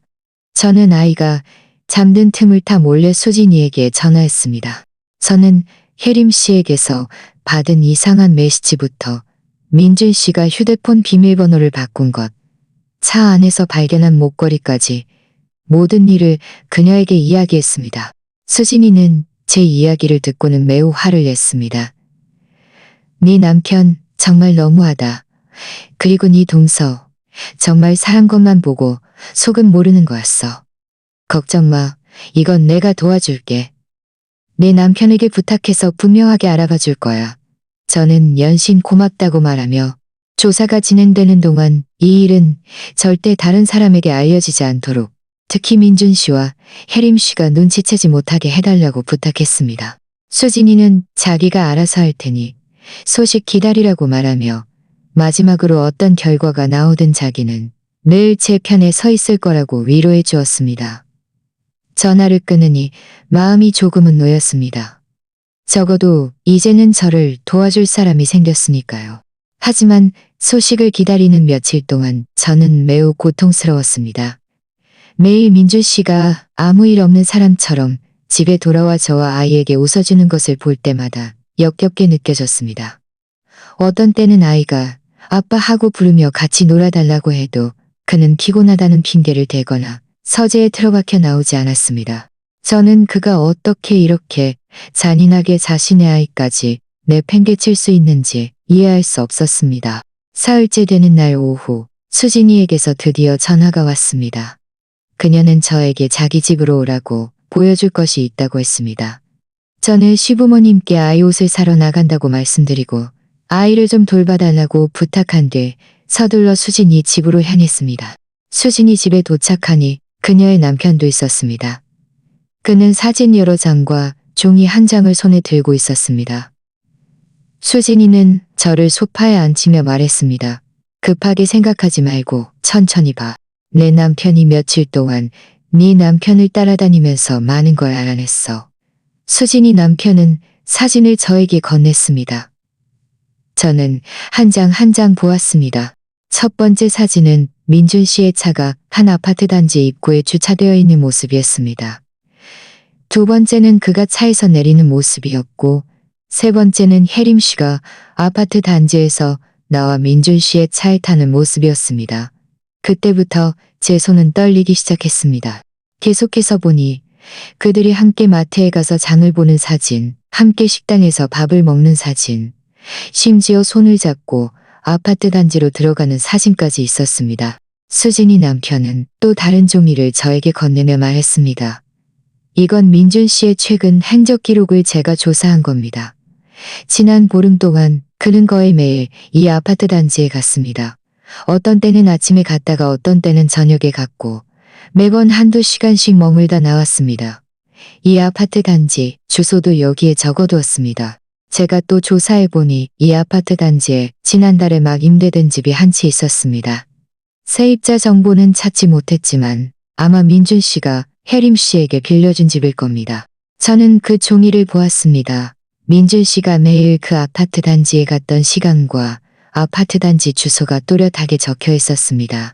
Speaker 1: 저는 아이가 잠든 틈을 타 몰래 수진이에게 전화했습니다. 저는 혜림 씨에게서 받은 이상한 메시지부터 민준 씨가 휴대폰 비밀번호를 바꾼 것, 차 안에서 발견한 목걸이까지 모든 일을 그녀에게 이야기했습니다. 수진이는 제 이야기를 듣고는 매우 화를 냈습니다. 네 남편 정말 너무하다. 그리고 네 동서 정말 사람 것만 보고 속은 모르는 거였어. 걱정 마. 이건 내가 도와줄게. 내 남편에게 부탁해서 분명하게 알아봐 줄 거야. 저는 연신 고맙다고 말하며 조사가 진행되는 동안 이 일은 절대 다른 사람에게 알려지지 않도록 특히 민준 씨와 혜림 씨가 눈치채지 못하게 해달라고 부탁했습니다. 수진이는 자기가 알아서 할 테니 소식 기다리라고 말하며 마지막으로 어떤 결과가 나오든 자기는 늘 제 편에 서 있을 거라고 위로해 주었습니다. 전화를 끊으니 마음이 조금은 놓였습니다. 적어도 이제는 저를 도와줄 사람이 생겼으니까요. 하지만 소식을 기다리는 며칠 동안 저는 매우 고통스러웠습니다. 매일 민준 씨가 아무 일 없는 사람처럼 집에 돌아와 저와 아이에게 웃어주는 것을 볼 때마다 역겹게 느껴졌습니다. 어떤 때는 아이가 아빠 하고 부르며 같이 놀아달라고 해도 그는 피곤하다는 핑계를 대거나 서재에 틀어박혀 나오지 않았습니다. 저는 그가 어떻게 이렇게 잔인하게 자신의 아이까지 내팽개칠 수 있는지 이해할 수 없었습니다. 사흘째 되는 날 오후 수진이에게서 드디어 전화가 왔습니다. 그녀는 저에게 자기 집으로 오라고 보여줄 것이 있다고 했습니다. 저는 시부모님께 아이 옷을 사러 나간다고 말씀드리고 아이를 좀 돌봐달라고 부탁한 뒤 서둘러 수진이 집으로 향했습니다. 수진이 집에 도착하니 그녀의 남편도 있었습니다. 그는 사진 여러 장과 종이 한 장을 손에 들고 있었습니다. 수진이는 저를 소파에 앉히며 말했습니다. 급하게 생각하지 말고 천천히 봐. 내 남편이 며칠 동안 네 남편을 따라다니면서 많은 걸 알아냈어. 수진이 남편은 사진을 저에게 건넸습니다. 저는 한 장 한 장 보았습니다. 첫 번째 사진은 민준 씨의 차가 한 아파트 단지 입구에 주차되어 있는 모습이었습니다. 두 번째는 그가 차에서 내리는 모습이었고, 세 번째는 혜림 씨가 아파트 단지에서 나와 민준 씨의 차에 타는 모습이었습니다. 그때부터 제 손은 떨리기 시작했습니다. 계속해서 보니 그들이 함께 마트에 가서 장을 보는 사진, 함께 식당에서 밥을 먹는 사진, 심지어 손을 잡고 아파트 단지로 들어가는 사진까지 있었습니다. 수진이 남편은 또 다른 종이를 저에게 건네며 말했습니다. 이건 민준 씨의 최근 행적 기록을 제가 조사한 겁니다. 지난 보름 동안 그는 거의 매일 이 아파트 단지에 갔습니다. 어떤 때는 아침에 갔다가 어떤 때는 저녁에 갔고 매번 한두 시간씩 머물다 나왔습니다. 이 아파트 단지 주소도 여기에 적어두었습니다. 제가 또 조사해보니 이 아파트 단지에 지난달에 막 임대된 집이 한 채 있었습니다. 세입자 정보는 찾지 못했지만 아마 민준 씨가 혜림 씨에게 빌려준 집일 겁니다. 저는 그 종이를 보았습니다. 민준 씨가 매일 그 아파트 단지에 갔던 시간과 아파트 단지 주소가 또렷하게 적혀 있었습니다.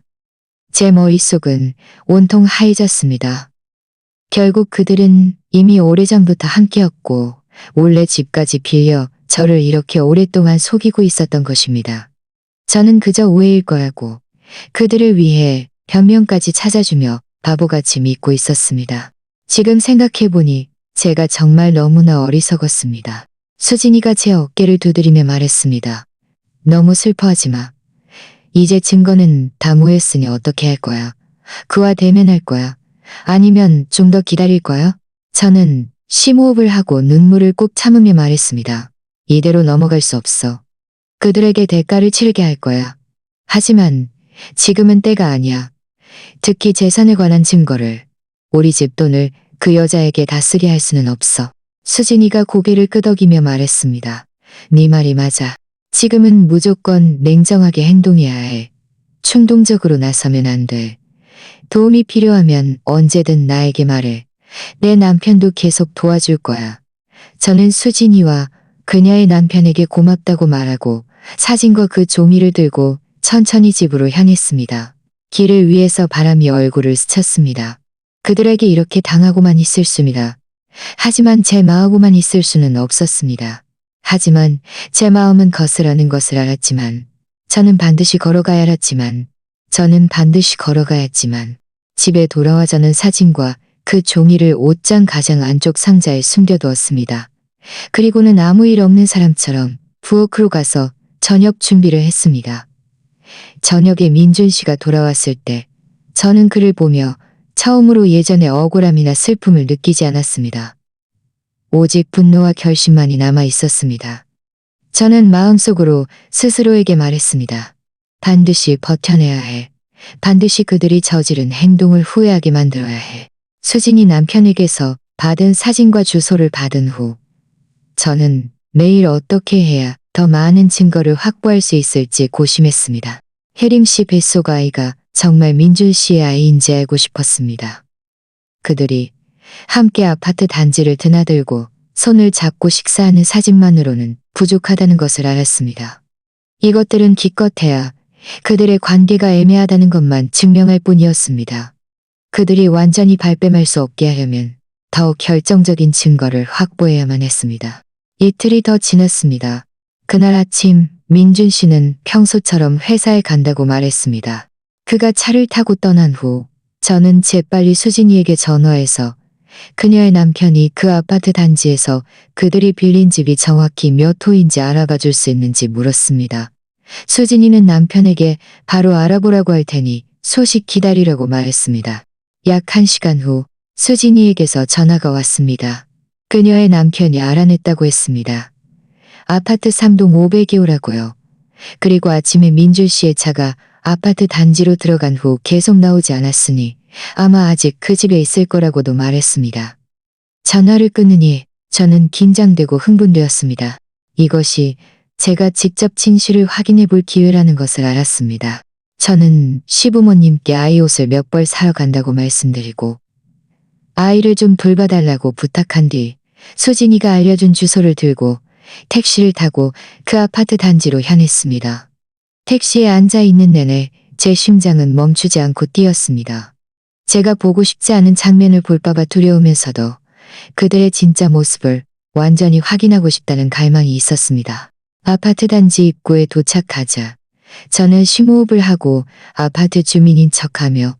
Speaker 1: 제 머릿속은 온통 하얘졌습니다. 결국 그들은 이미 오래전부터 함께였고 몰래 집까지 빌려 저를 이렇게 오랫동안 속이고 있었던 것입니다. 저는 그저 오해일 거라고 그들을 위해 변명까지 찾아주며 바보같이 믿고 있었습니다. 지금 생각해보니 제가 정말 너무나 어리석었습니다. 수진이가 제 어깨를 두드리며 말했습니다. 너무 슬퍼하지 마. 이제 증거는 다 모였으니 어떻게 할 거야? 그와 대면할 거야? 아니면 좀 더 기다릴 거야? 저는 심호흡을 하고 눈물을 꼭 참으며 말했습니다. 이대로 넘어갈 수 없어. 그들에게 대가를 치르게 할 거야. 하지만 지금은 때가 아니야. 특히 재산에 관한 증거를, 우리 집 돈을 그 여자에게 다 쓰게 할 수는 없어. 수진이가 고개를 끄덕이며 말했습니다. 네 말이 맞아. 지금은 무조건 냉정하게 행동해야 해. 충동적으로 나서면 안 돼. 도움이 필요하면 언제든 나에게 말해. 내 남편도 계속 도와줄 거야. 저는 수진이와 그녀의 남편에게 고맙다고 말하고 사진과 그 종이를 들고 천천히 집으로 향했습니다. 길을 위에서 바람이 얼굴을 스쳤습니다. 그들에게 이렇게 당하고만 있을 수입니다. 하지만 제 마음만 있을 수는 없었습니다. 하지만 제 마음은 거스라는 것을 알았지만 저는 반드시 걸어가야 했지만 집에 돌아와 저는 사진과 그 종이를 옷장 가장 안쪽 상자에 숨겨두었습니다. 그리고는 아무 일 없는 사람처럼 부엌으로 가서 저녁 준비를 했습니다. 저녁에 민준 씨가 돌아왔을 때 저는 그를 보며 처음으로 예전의 억울함이나 슬픔을 느끼지 않았습니다. 오직 분노와 결심만이 남아 있었습니다. 저는 마음속으로 스스로에게 말했습니다. 반드시 버텨내야 해. 반드시 그들이 저지른 행동을 후회하게 만들어야 해. 수진이 남편에게서 받은 사진과 주소를 받은 후 저는 매일 어떻게 해야 더 많은 증거를 확보할 수 있을지 고심했습니다. 혜림 씨 뱃속 아이가 정말 민준 씨의 아이인지 알고 싶었습니다. 그들이 함께 아파트 단지를 드나들고 손을 잡고 식사하는 사진만으로는 부족하다는 것을 알았습니다. 이것들은 기껏해야 그들의 관계가 애매하다는 것만 증명할 뿐이었습니다. 그들이 완전히 발뺌할 수 없게 하려면 더욱 결정적인 증거를 확보해야만 했습니다. 이틀이 더 지났습니다. 그날 아침 민준 씨는 평소처럼 회사에 간다고 말했습니다. 그가 차를 타고 떠난 후 저는 재빨리 수진이에게 전화해서 그녀의 남편이 그 아파트 단지에서 그들이 빌린 집이 정확히 몇 호인지 알아봐 줄 수 있는지 물었습니다. 수진이는 남편에게 바로 알아보라고 할 테니 소식 기다리라고 말했습니다. 약 1시간 후 수진이에게서 전화가 왔습니다. 그녀의 남편이 알아냈다고 했습니다. 아파트 3동 502호라고요. 그리고 아침에 민준 씨의 차가 아파트 단지로 들어간 후 계속 나오지 않았으니 아마 아직 그 집에 있을 거라고도 말했습니다. 전화를 끊으니 저는 긴장되고 흥분되었습니다. 이것이 제가 직접 진실을 확인해 볼 기회라는 것을 알았습니다. 저는 시부모님께 아이 옷을 몇 벌 사러 간다고 말씀드리고 아이를 좀 돌봐달라고 부탁한 뒤 수진이가 알려준 주소를 들고 택시를 타고 그 아파트 단지로 향했습니다. 택시에 앉아 있는 내내 제 심장은 멈추지 않고 뛰었습니다. 제가 보고 싶지 않은 장면을 볼까봐 두려우면서도 그들의 진짜 모습을 완전히 확인하고 싶다는 갈망이 있었습니다. 아파트 단지 입구에 도착하자 저는 심호흡을 하고 아파트 주민인 척하며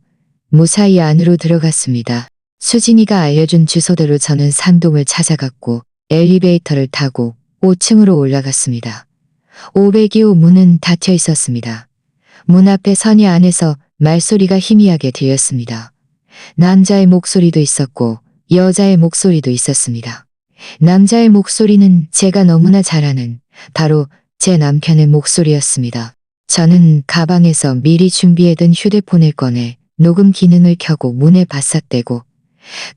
Speaker 1: 무사히 안으로 들어갔습니다. 수진이가 알려준 주소대로 저는 3동을 찾아갔고 엘리베이터를 타고 5층으로 올라갔습니다. 502호 문은 닫혀 있었습니다. 문 앞에 선이 안에서 말소리가 희미하게 들렸습니다. 남자의 목소리도 있었고 여자의 목소리도 있었습니다. 남자의 목소리는 제가 너무나 잘 아는 바로 제 남편의 목소리였습니다. 저는 가방에서 미리 준비해둔 휴대폰을 꺼내 녹음 기능을 켜고 문에 바싹대고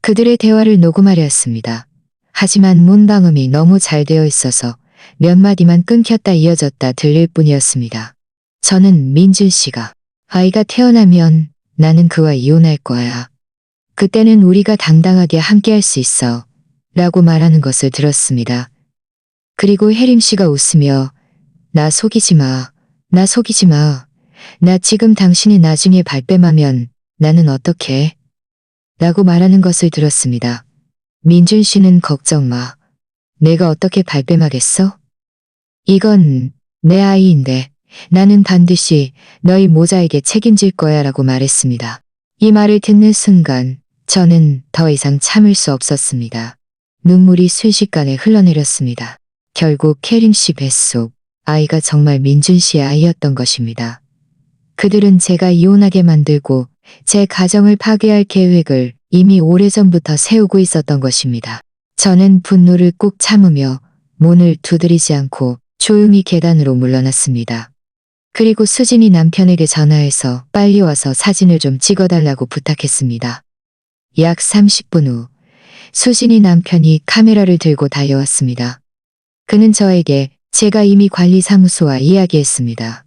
Speaker 1: 그들의 대화를 녹음하려 했습니다. 하지만 문방음이 너무 잘 되어 있어서 몇 마디만 끊겼다 이어졌다 들릴 뿐이었습니다. 저는 민준 씨가 아이가 태어나면 나는 그와 이혼할 거야. 그때는 우리가 당당하게 함께할 수 있어. 라고 말하는 것을 들었습니다. 그리고 혜림 씨가 웃으며 나 속이지 마. 나 속이지 마. 나 지금 당신이 나중에 발뺌하면 나는 어떡해? 라고 말하는 것을 들었습니다. 민준 씨는 걱정 마. 내가 어떻게 발뺌하겠어? 이건 내 아이인데 나는 반드시 너희 모자에게 책임질 거야 라고 말했습니다. 이 말을 듣는 순간 저는 더 이상 참을 수 없었습니다. 눈물이 순식간에 흘러내렸습니다. 결국 혜림 씨 뱃속 아이가 정말 민준 씨의 아이였던 것입니다. 그들은 제가 이혼하게 만들고 제 가정을 파괴할 계획을 이미 오래전부터 세우고 있었던 것입니다. 저는 분노를 꾹 참으며 문을 두드리지 않고 조용히 계단으로 물러났습니다. 그리고 수진이 남편에게 전화해서 빨리 와서 사진을 좀 찍어달라고 부탁했습니다. 약 30분 후 수진이 남편이 카메라를 들고 달려왔습니다. 그는 저에게 제가 이미 관리사무소와 이야기했습니다.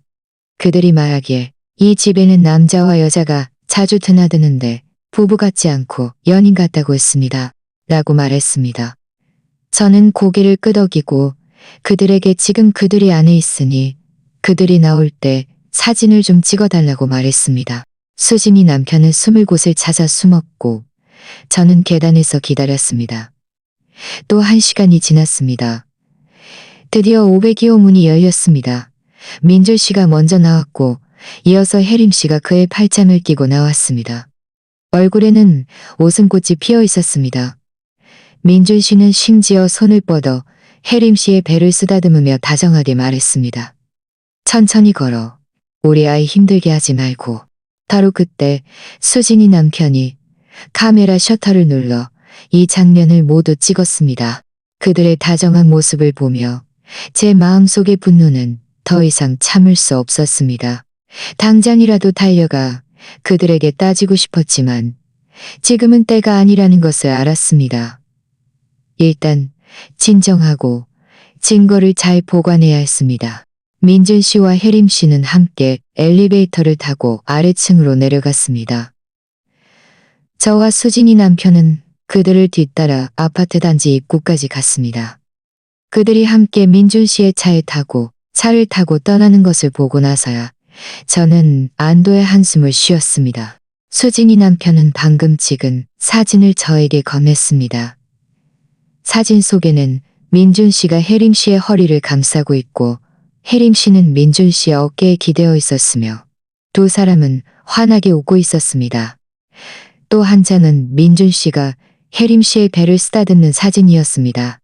Speaker 1: 그들이 말하기에 이 집에는 남자와 여자가 자주 드나드는데 부부 같지 않고 연인 같다고 했습니다. 라고 말했습니다. 저는 고개를 끄덕이고 그들에게 지금 그들이 안에 있으니 그들이 나올 때 사진을 좀 찍어달라고 말했습니다. 수진이 남편은 숨을 곳을 찾아 숨었고 저는 계단에서 기다렸습니다. 또 1시간이 지났습니다. 드디어 502호 문이 열렸습니다. 민줄 씨가 먼저 나왔고 이어서 혜림 씨가 그의 팔짱을 끼고 나왔습니다. 얼굴에는 웃음꽃이 피어 있었습니다. 민줄 씨는 심지어 손을 뻗어 혜림 씨의 배를 쓰다듬으며 다정하게 말했습니다. 천천히 걸어. 우리 아이 힘들게 하지 말고. 바로 그때 수진이 남편이 카메라 셔터를 눌러 이 장면을 모두 찍었습니다. 그들의 다정한 모습을 보며 제 마음속의 분노는 더 이상 참을 수 없었습니다. 당장이라도 달려가 그들에게 따지고 싶었지만 지금은 때가 아니라는 것을 알았습니다. 일단 진정하고 증거를 잘 보관해야 했습니다. 민준 씨와 혜림 씨는 함께 엘리베이터를 타고 아래층으로 내려갔습니다. 저와 수진이 남편은 그들을 뒤따라 아파트 단지 입구까지 갔습니다. 그들이 함께 민준 씨의 차에 타고 차를 타고 떠나는 것을 보고 나서야 저는 안도의 한숨을 쉬었습니다. 수진이 남편은 방금 찍은 사진을 저에게 건넸습니다. 사진 속에는 민준 씨가 혜림 씨의 허리를 감싸고 있고 혜림 씨는 민준 씨의 어깨에 기대어 있었으며 두 사람은 환하게 웃고 있었습니다. 또 한 장은 민준 씨가 혜림 씨의 배를 쓰다듬는 사진이었습니다.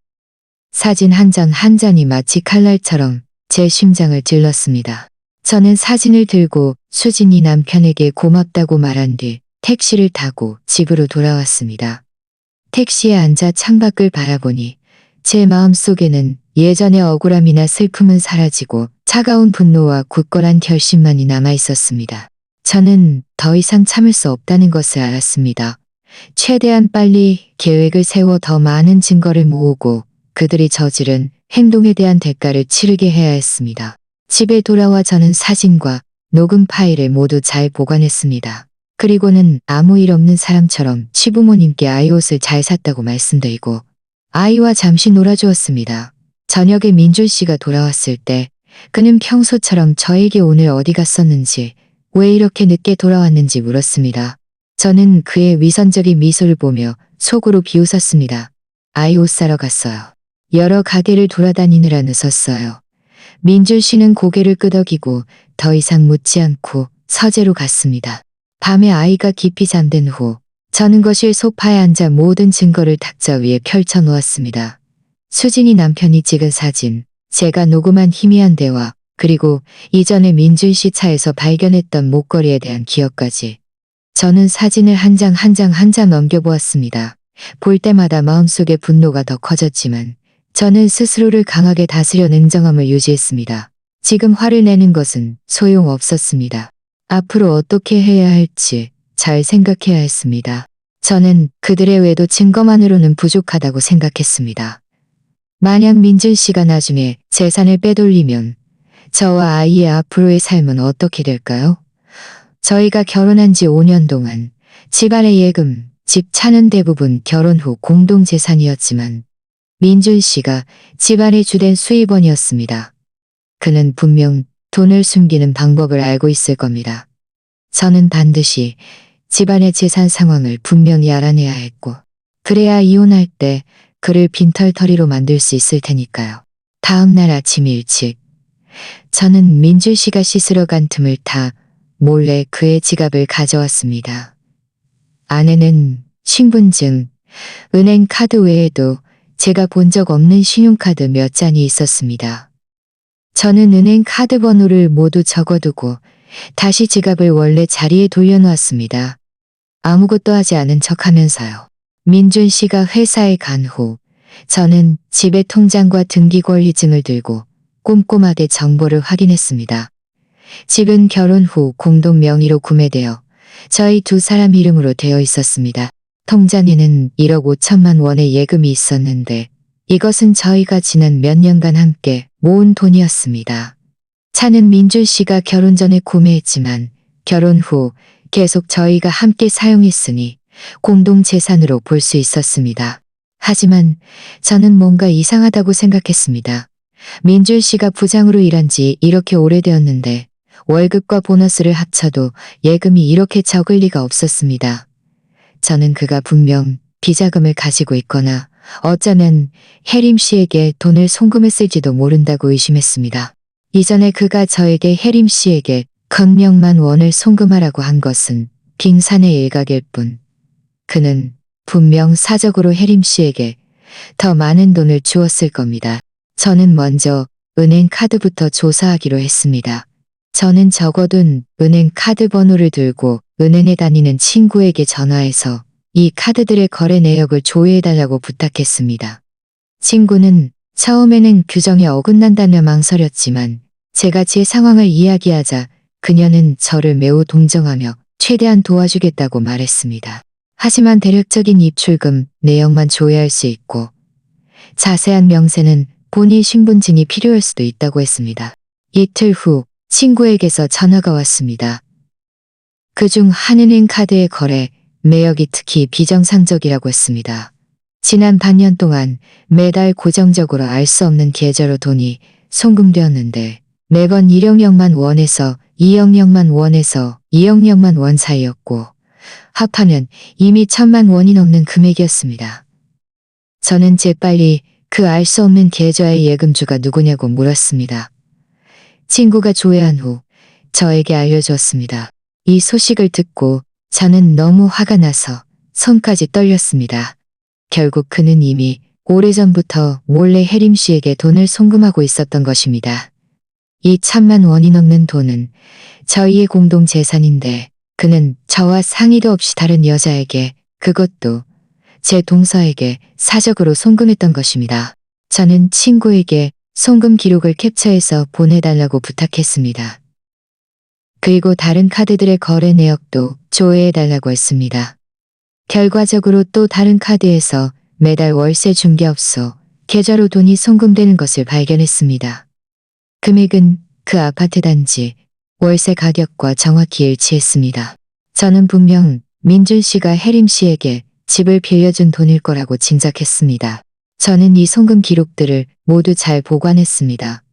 Speaker 1: 사진 한 장 한 장이 마치 칼날처럼 제 심장을 찔렀습니다. 저는 사진을 들고 수진이 남편에게 고맙다고 말한 뒤 택시를 타고 집으로 돌아왔습니다. 택시에 앉아 창밖을 바라보니 제 마음속에는 예전의 억울함이나 슬픔은 사라지고 차가운 분노와 굳건한 결심만이 남아 있었습니다. 저는 더 이상 참을 수 없다는 것을 알았습니다. 최대한 빨리 계획을 세워 더 많은 증거를 모으고 그들이 저지른 행동에 대한 대가를 치르게 해야 했습니다. 집에 돌아와 저는 사진과 녹음 파일을 모두 잘 보관했습니다. 그리고는 아무 일 없는 사람처럼 시부모님께 아이 옷을 잘 샀다고 말씀드리고 아이와 잠시 놀아주었습니다. 저녁에 민준 씨가 돌아왔을 때 그는 평소처럼 저에게 오늘 어디 갔었는지 왜 이렇게 늦게 돌아왔는지 물었습니다. 저는 그의 위선적인 미소를 보며 속으로 비웃었습니다. 아이 옷 사러 갔어요. 여러 가게를 돌아다니느라 늦었어요. 민준 씨는 고개를 끄덕이고 더 이상 묻지 않고 서재로 갔습니다. 밤에 아이가 깊이 잠든 후 저는 거실 소파에 앉아 모든 증거를 탁자 위에 펼쳐 놓았습니다. 수진이 남편이 찍은 사진, 제가 녹음한 희미한 대화, 그리고 이전에 민준 씨 차에서 발견했던 목걸이에 대한 기억까지. 저는 사진을 한 장 한 장 한 장 넘겨보았습니다. 볼 때마다 마음속의 분노가 더 커졌지만 저는 스스로를 강하게 다스려 냉정함을 유지했습니다. 지금 화를 내는 것은 소용없었습니다. 앞으로 어떻게 해야 할지 잘 생각해야 했습니다. 저는 그들의 외도 증거만으로는 부족하다고 생각했습니다. 만약 민준 씨가 나중에 재산을 빼돌리면 저와 아이의 앞으로의 삶은 어떻게 될까요? 저희가 결혼한 지 5년 동안 집안의 예금, 집 차는 대부분 결혼 후 공동재산이었지만 민준 씨가 집안의 주된 수입원이었습니다. 그는 분명 돈을 숨기는 방법을 알고 있을 겁니다. 저는 반드시 집안의 재산 상황을 분명히 알아내야 했고 그래야 이혼할 때 그를 빈털터리로 만들 수 있을 테니까요. 다음 날 아침 일찍 저는 민준 씨가 씻으러 간 틈을 타 몰래 그의 지갑을 가져왔습니다. 안에는 신분증, 은행 카드 외에도 제가 본 적 없는 신용카드 몇 장이 있었습니다. 저는 은행 카드 번호를 모두 적어두고 다시 지갑을 원래 자리에 돌려놓았습니다. 아무것도 하지 않은 척하면서요. 민준 씨가 회사에 간 후 저는 집에 통장과 등기권리증을 들고 꼼꼼하게 정보를 확인했습니다. 집은 결혼 후 공동 명의로 구매되어 저희 두 사람 이름으로 되어 있었습니다. 통장에는 1억 5천만 원의 예금이 있었는데 이것은 저희가 지난 몇 년간 함께 모은 돈이었습니다. 차는 민준 씨가 결혼 전에 구매했지만 결혼 후 계속 저희가 함께 사용했으니 공동 재산으로 볼 수 있었습니다. 하지만 저는 뭔가 이상하다고 생각했습니다. 민준 씨가 부장으로 일한 지 이렇게 오래되었는데 월급과 보너스를 합쳐도 예금이 이렇게 적을 리가 없었습니다. 저는 그가 분명 비자금을 가지고 있거나 어쩌면 혜림 씨에게 돈을 송금했을지도 모른다고 의심했습니다. 이전에 그가 저에게 혜림 씨에게 건명만 원을 송금하라고 한 것은 빙산의 일각일 뿐 그는 분명 사적으로 혜림 씨에게 더 많은 돈을 주었을 겁니다. 저는 먼저 은행 카드부터 조사하기로 했습니다. 저는 적어둔 은행 카드 번호를 들고 은행에 다니는 친구에게 전화해서 이 카드들의 거래 내역을 조회해달라고 부탁했습니다. 친구는 처음에는 규정에 어긋난다며 망설였지만 제가 제 상황을 이야기하자 그녀는 저를 매우 동정하며 최대한 도와주겠다고 말했습니다. 하지만 대략적인 입출금 내역만 조회할 수 있고 자세한 명세는 본인 신분증이 필요할 수도 있다고 했습니다. 이틀 후 친구에게서 전화가 왔습니다. 그중 한 은행 카드의 거래 내역이 특히 비정상적이라고 했습니다. 지난 반년 동안 매달 고정적으로 알 수 없는 계좌로 돈이 송금되었는데 매번 1억여만 원에서 2억여만 원에서 2억여만 원 사이였고 합하면 이미 1,000만 원이 넘는 금액이었습니다. 저는 재빨리 그 알 수 없는 계좌의 예금주가 누구냐고 물었습니다. 친구가 조회한 후 저에게 알려주었습니다. 이 소식을 듣고 저는 너무 화가 나서 손까지 떨렸습니다. 결국 그는 이미 오래전부터 몰래 혜림 씨에게 돈을 송금하고 있었던 것입니다. 이 1,000만 원이 넘는 돈은 저희의 공동 재산인데 그는 저와 상의도 없이 다른 여자에게 그것도 제 동서에게 사적으로 송금했던 것입니다. 저는 친구에게 송금 기록을 캡처해서 보내달라고 부탁했습니다. 그리고 다른 카드들의 거래 내역도 조회해달라고 했습니다. 결과적으로 또 다른 카드에서 매달 월세 중개업소 계좌로 돈이 송금되는 것을 발견했습니다. 금액은 그 아파트 단지 월세 가격과 정확히 일치했습니다. 저는 분명 민준 씨가 혜림 씨에게 집을 빌려준 돈일 거라고 짐작했습니다. 저는 이 송금 기록들을 모두 잘 보관했습니다.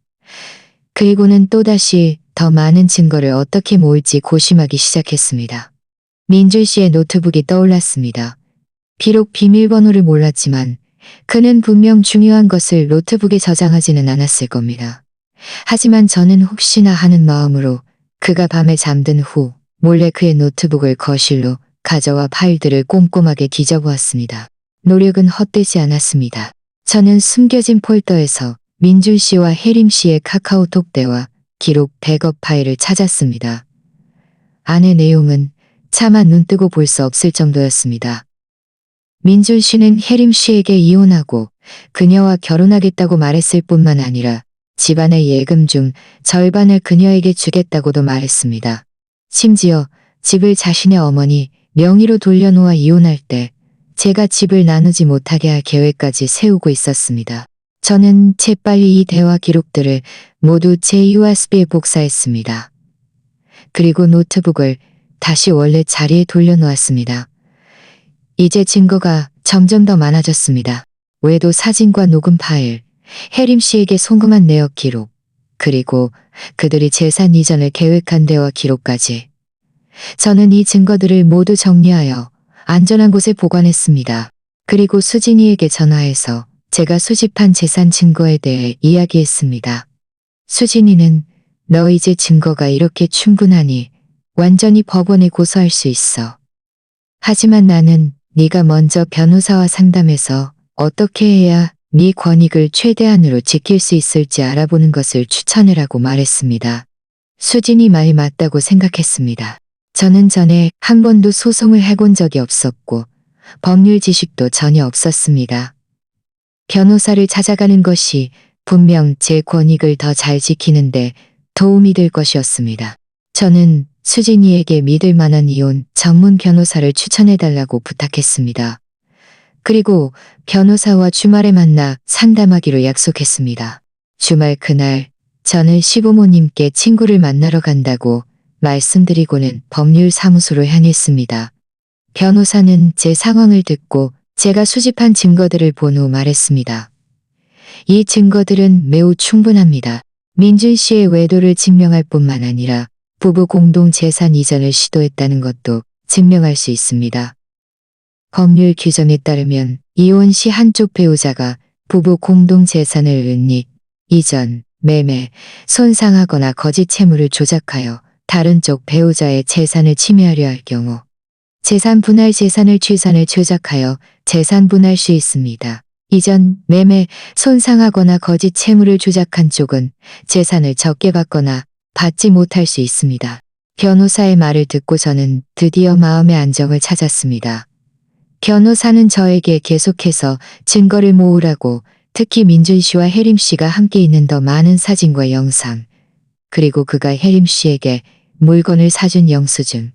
Speaker 1: 그리고는 또다시 더 많은 증거를 어떻게 모을지 고심하기 시작했습니다. 민준 씨의 노트북이 떠올랐습니다. 비록 비밀번호를 몰랐지만 그는 분명 중요한 것을 노트북에 저장하지는 않았을 겁니다. 하지만 저는 혹시나 하는 마음으로 그가 밤에 잠든 후 몰래 그의 노트북을 거실로 가져와 파일들을 꼼꼼하게 뒤져보았습니다. 노력은 헛되지 않았습니다. 저는 숨겨진 폴더에서 민준 씨와 혜림 씨의 카카오톡 대화 기록 백업 파일을 찾았습니다. 안의 내용은 차마 눈뜨고 볼 수 없을 정도였습니다. 민준 씨는 혜림 씨에게 이혼하고 그녀와 결혼하겠다고 말했을 뿐만 아니라 집안의 예금 중 절반을 그녀에게 주겠다고도 말했습니다. 심지어 집을 자신의 어머니 명의로 돌려놓아 이혼할 때 제가 집을 나누지 못하게 할 계획까지 세우고 있었습니다. 저는 재빨리 이 대화 기록들을 모두 제 USB에 복사했습니다. 그리고 노트북을 다시 원래 자리에 돌려놓았습니다. 이제 증거가 점점 더 많아졌습니다. 외도 사진과 녹음 파일, 혜림 씨에게 송금한 내역 기록, 그리고 그들이 재산 이전을 계획한 대화 기록까지. 저는 이 증거들을 모두 정리하여 안전한 곳에 보관했습니다. 그리고 수진이에게 전화해서 제가 수집한 재산 증거에 대해 이야기했습니다. 수진이는 너 이제 증거가 이렇게 충분하니 완전히 법원에 고소할 수 있어. 하지만 나는 네가 먼저 변호사와 상담해서 어떻게 해야 네 권익을 최대한으로 지킬 수 있을지 알아보는 것을 추천해라고 말했습니다. 수진이 말이 맞다고 생각했습니다. 저는 전에 한 번도 소송을 해본 적이 없었고 법률 지식도 전혀 없었습니다. 변호사를 찾아가는 것이 분명 제 권익을 더 잘 지키는데 도움이 될 것이었습니다. 저는 수진이에게 믿을 만한 이혼 전문 변호사를 추천해달라고 부탁했습니다. 그리고 변호사와 주말에 만나 상담하기로 약속했습니다. 주말 그날 저는 시부모님께 친구를 만나러 간다고 말씀드리고는 법률사무소로 향했습니다. 변호사는 제 상황을 듣고 제가 수집한 증거들을 본 후 말했습니다. 이 증거들은 매우 충분합니다. 민준 씨의 외도를 증명할 뿐만 아니라 부부 공동 재산 이전을 시도했다는 것도 증명할 수 있습니다. 법률 규정에 따르면 이혼 시 한쪽 배우자가 부부 공동 재산을 은닉, 이전, 매매, 손상하거나 거짓 채무를 조작하여 다른 쪽 배우자의 재산을 침해하려 할 경우 재산 분할 재산을 취산을 조작하여 재산 분할 수 있습니다. 이전, 매매, 손상하거나 거짓 채무를 조작한 쪽은 재산을 적게 받거나 받지 못할 수 있습니다. 변호사의 말을 듣고 저는 드디어 마음의 안정을 찾았습니다. 변호사는 저에게 계속해서 증거를 모으라고, 특히 민준 씨와 혜림 씨가 함께 있는 더 많은 사진과 영상, 그리고 그가 혜림 씨에게 물건을 사준 영수증,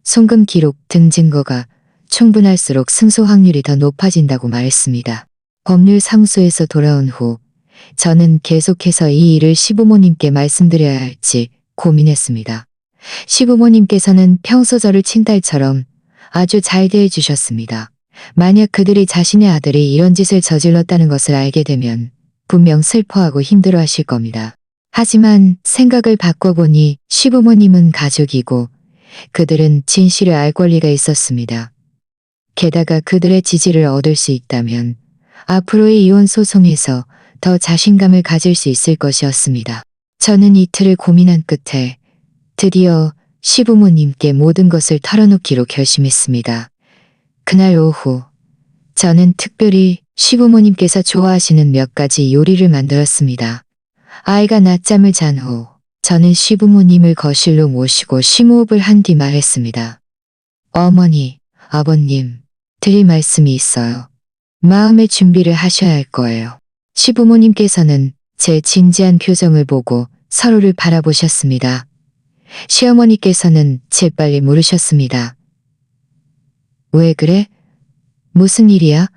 Speaker 1: 송금 기록 등 증거가 충분할수록 승소 확률이 더 높아진다고 말했습니다. 법률사무소에서 돌아온 후 저는 계속해서 이 일을 시부모님께 말씀드려야 할지 고민했습니다. 시부모님께서는 평소 저를 친딸처럼 아주 잘 대해주셨습니다. 만약 그들이 자신의 아들이 이런 짓을 저질렀다는 것을 알게 되면 분명 슬퍼하고 힘들어하실 겁니다. 하지만 생각을 바꿔보니 시부모님은 가족이고 그들은 진실을 알 권리가 있었습니다. 게다가 그들의 지지를 얻을 수 있다면 앞으로의 이혼 소송에서 더 자신감을 가질 수 있을 것이었습니다. 저는 이틀을 고민한 끝에 드디어 시부모님께 모든 것을 털어놓기로 결심했습니다. 그날 오후 저는 특별히 시부모님께서 좋아하시는 몇 가지 요리를 만들었습니다. 아이가 낮잠을 잔 후 저는 시부모님을 거실로 모시고 심호흡을 한 뒤 말했습니다. 어머니, 아버님, 드릴 말씀이 있어요. 마음의 준비를 하셔야 할 거예요. 시부모님께서는 제 진지한 표정을 보고 서로를 바라보셨습니다. 시어머니께서는 재빨리 물으셨습니다. 왜 그래? 무슨 일이야?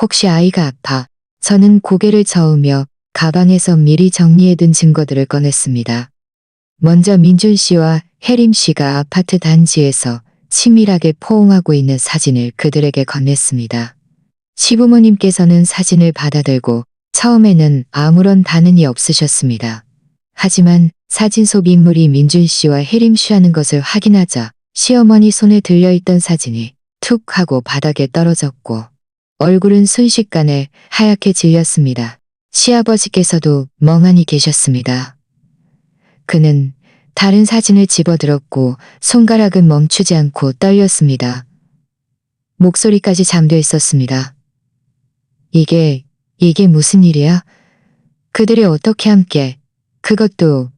Speaker 1: 혹시 아이가 아파? 저는 고개를 저으며 가방에서 미리 정리해둔 증거들을 꺼냈습니다. 먼저 민준 씨와 혜림 씨가 아파트 단지에서 치밀하게 포옹하고 있는 사진을 그들에게 건넸습니다. 시부모님께서는 사진을 받아들고 처음에는 아무런 반응이 없으셨습니다. 하지만 사진 속 인물이 민준 씨와 혜림 씨라는 것을 확인하자 시어머니 손에 들려있던 사진이 툭 하고 바닥에 떨어졌고 얼굴은 순식간에 하얗게 질렸습니다. 시아버지께서도 멍하니 계셨습니다. 그는 다른 사진을 집어들었고 손가락은 멈추지 않고 떨렸습니다. 목소리까지 잠겨 있었습니다. 이게 무슨 일이야? 그들이 어떻게 함께, 그것도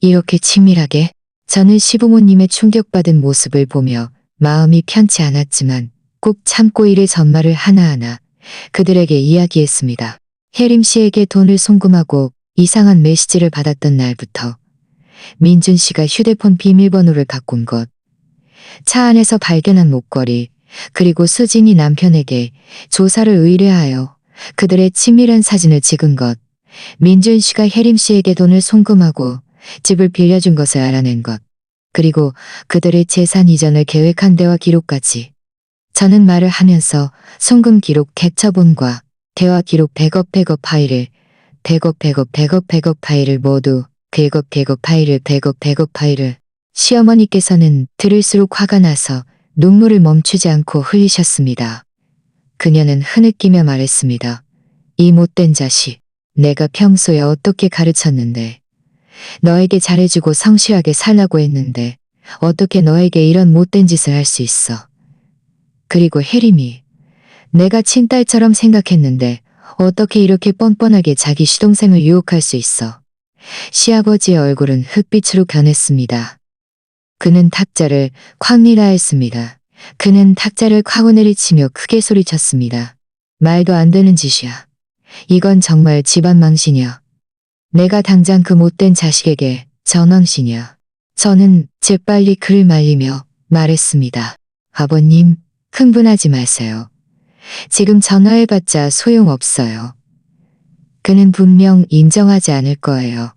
Speaker 1: 이렇게 치밀하게? 저는 시부모님의 충격받은 모습을 보며 마음이 편치 않았지만 꼭 참고 일의 전말을 하나하나 그들에게 이야기했습니다. 혜림 씨에게 돈을 송금하고 이상한 메시지를 받았던 날부터 민준 씨가 휴대폰 비밀번호를 바꾼 것, 차 안에서 발견한 목걸이, 그리고 수진이 남편에게 조사를 의뢰하여 그들의 친밀한 사진을 찍은 것, 민준 씨가 혜림 씨에게 돈을 송금하고 집을 빌려준 것을 알아낸 것, 그리고 그들의 재산 이전을 계획한 대화 기록까지. 저는 말을 하면서 송금 기록 캡처본과 대화 기록 백업 파일을 백업 파일을 모두 백업 파일을 시어머니께서는 들을수록 화가 나서 눈물을 멈추지 않고 흘리셨습니다. 그녀는 흐느끼며 말했습니다. 이 못된 자식, 내가 평소에 어떻게 가르쳤는데, 너에게 잘해주고 성실하게 살라고 했는데 어떻게 너에게 이런 못된 짓을 할 수 있어. 그리고 혜림이, 내가 친딸처럼 생각했는데 어떻게 이렇게 뻔뻔하게 자기 시동생을 유혹할 수 있어. 시아버지의 얼굴은 흑빛으로 변했습니다. 그는 탁자를 콱 리라했습니다. 그는 탁자를 콱 내리치며 크게 소리쳤습니다. 말도 안 되는 짓이야. 이건 정말 집안 망신이야. 내가 당장 그 못된 자식에게 전왕신이야. 저는 재빨리 그를 말리며 말했습니다. 아버님, 흥분하지 마세요. 지금 전화해봤자 소용없어요. 그는 분명 인정하지 않을 거예요.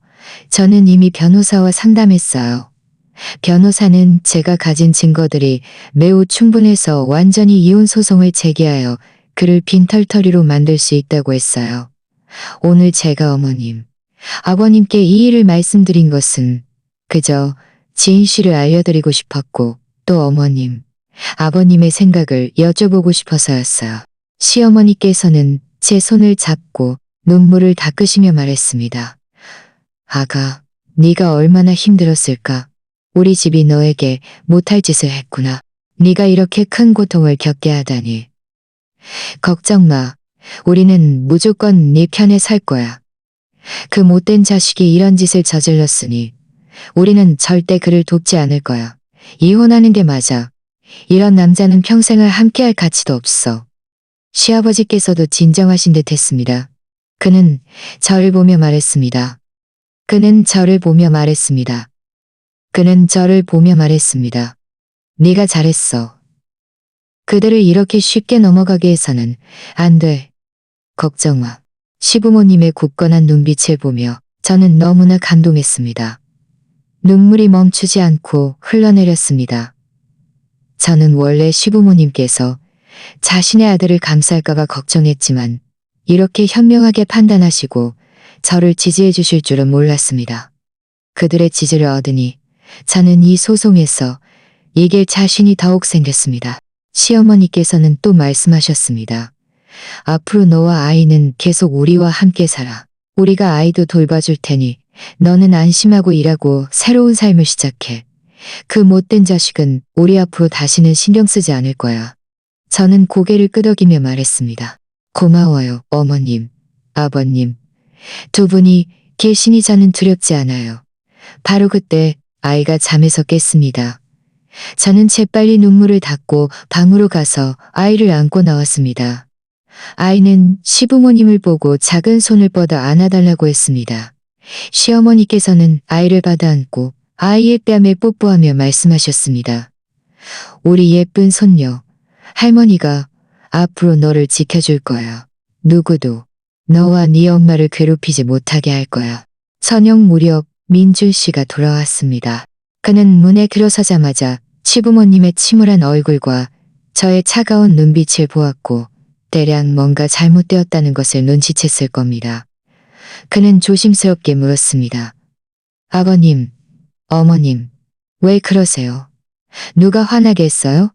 Speaker 1: 저는 이미 변호사와 상담했어요. 변호사는 제가 가진 증거들이 매우 충분해서 완전히 이혼 소송을 제기하여 그를 빈털터리로 만들 수 있다고 했어요. 오늘 제가 어머님, 아버님께 이 일을 말씀드린 것은 그저 진실을 알려드리고 싶었고 또 어머님, 아버님의 생각을 여쭤보고 싶어서였어요. 시어머니께서는 제 손을 잡고 눈물을 닦으시며 말했습니다. 아가, 네가 얼마나 힘들었을까? 우리 집이 너에게 못할 짓을 했구나. 네가 이렇게 큰 고통을 겪게 하다니. 걱정 마. 우리는 무조건 네 편에 살 거야. 그 못된 자식이 이런 짓을 저질렀으니 우리는 절대 그를 돕지 않을 거야. 이혼하는 게 맞아. 이런 남자는 평생을 함께할 가치도 없어. 시아버지께서도 진정하신 듯 했습니다. 그는 저를 보며 말했습니다. 그는 저를 보며 말했습니다. 그는 저를 보며 말했습니다. 네가 잘했어. 그들을 이렇게 쉽게 넘어가게 해서는 안 돼. 걱정 마. 시부모님의 굳건한 눈빛을 보며 저는 너무나 감동했습니다. 눈물이 멈추지 않고 흘러내렸습니다. 저는 원래 시부모님께서 자신의 아들을 감쌀까봐 걱정했지만 이렇게 현명하게 판단하시고 저를 지지해 주실 줄은 몰랐습니다. 그들의 지지를 얻으니 저는 이 소송에서 이길 자신이 더욱 생겼습니다. 시어머니께서는 또 말씀하셨습니다. 앞으로 너와 아이는 계속 우리와 함께 살아. 우리가 아이도 돌봐줄 테니 너는 안심하고 일하고 새로운 삶을 시작해. 그 못된 자식은 우리 앞으로 다시는 신경 쓰지 않을 거야. 저는 고개를 끄덕이며 말했습니다. 고마워요, 어머님, 아버님. 두 분이 계시니 저는 두렵지 않아요. 바로 그때 아이가 잠에서 깼습니다. 저는 재빨리 눈물을 닦고 방으로 가서 아이를 안고 나왔습니다. 아이는 시부모님을 보고 작은 손을 뻗어 안아달라고 했습니다. 시어머니께서는 아이를 받아 안고 아이의 뺨에 뽀뽀하며 말씀하셨습니다. 우리 예쁜 손녀, 할머니가 앞으로 너를 지켜줄 거야. 누구도 너와 네 엄마를 괴롭히지 못하게 할 거야. 저녁 무렵 민준 씨가 돌아왔습니다. 그는 문에 들어서자마자 시부모님의 침울한 얼굴과 저의 차가운 눈빛을 보았고 대략 뭔가 잘못되었다는 것을 눈치챘을 겁니다. 그는 조심스럽게 물었습니다. 아버님, 어머님, 왜 그러세요? 누가 화나게 했어요?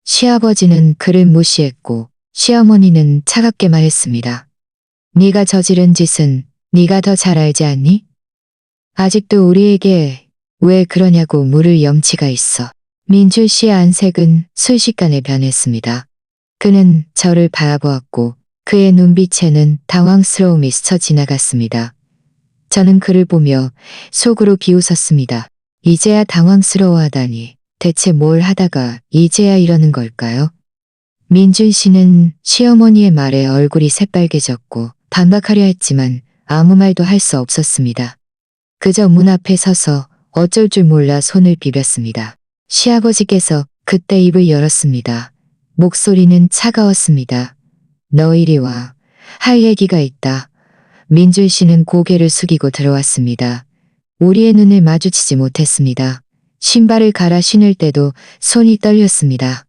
Speaker 1: 시아버지는 그를 무시했고 시어머니는 차갑게 말했습니다. 네가 저지른 짓은 네가 더 잘 알지 않니? 아직도 우리에게 왜 그러냐고 물을 염치가 있어. 민준 씨의 안색은 순식간에 변했습니다. 그는 저를 바라보았고 그의 눈빛에는 당황스러움이 스쳐 지나갔습니다. 저는 그를 보며 속으로 비웃었습니다. 이제야 당황스러워하다니 대체 뭘 하다가 이제야 이러는 걸까요? 민준 씨는 시어머니의 말에 얼굴이 새빨개졌고 반박하려 했지만 아무 말도 할 수 없었습니다. 그저 문 앞에 서서 어쩔 줄 몰라 손을 비볐습니다. 시아버지께서 그때 입을 열었습니다. 목소리는 차가웠습니다. 너 이리 와. 할 얘기가 있다. 민준 씨는 고개를 숙이고 들어왔습니다. 우리의 눈을 마주치지 못했습니다. 신발을 갈아 신을 때도 손이 떨렸습니다.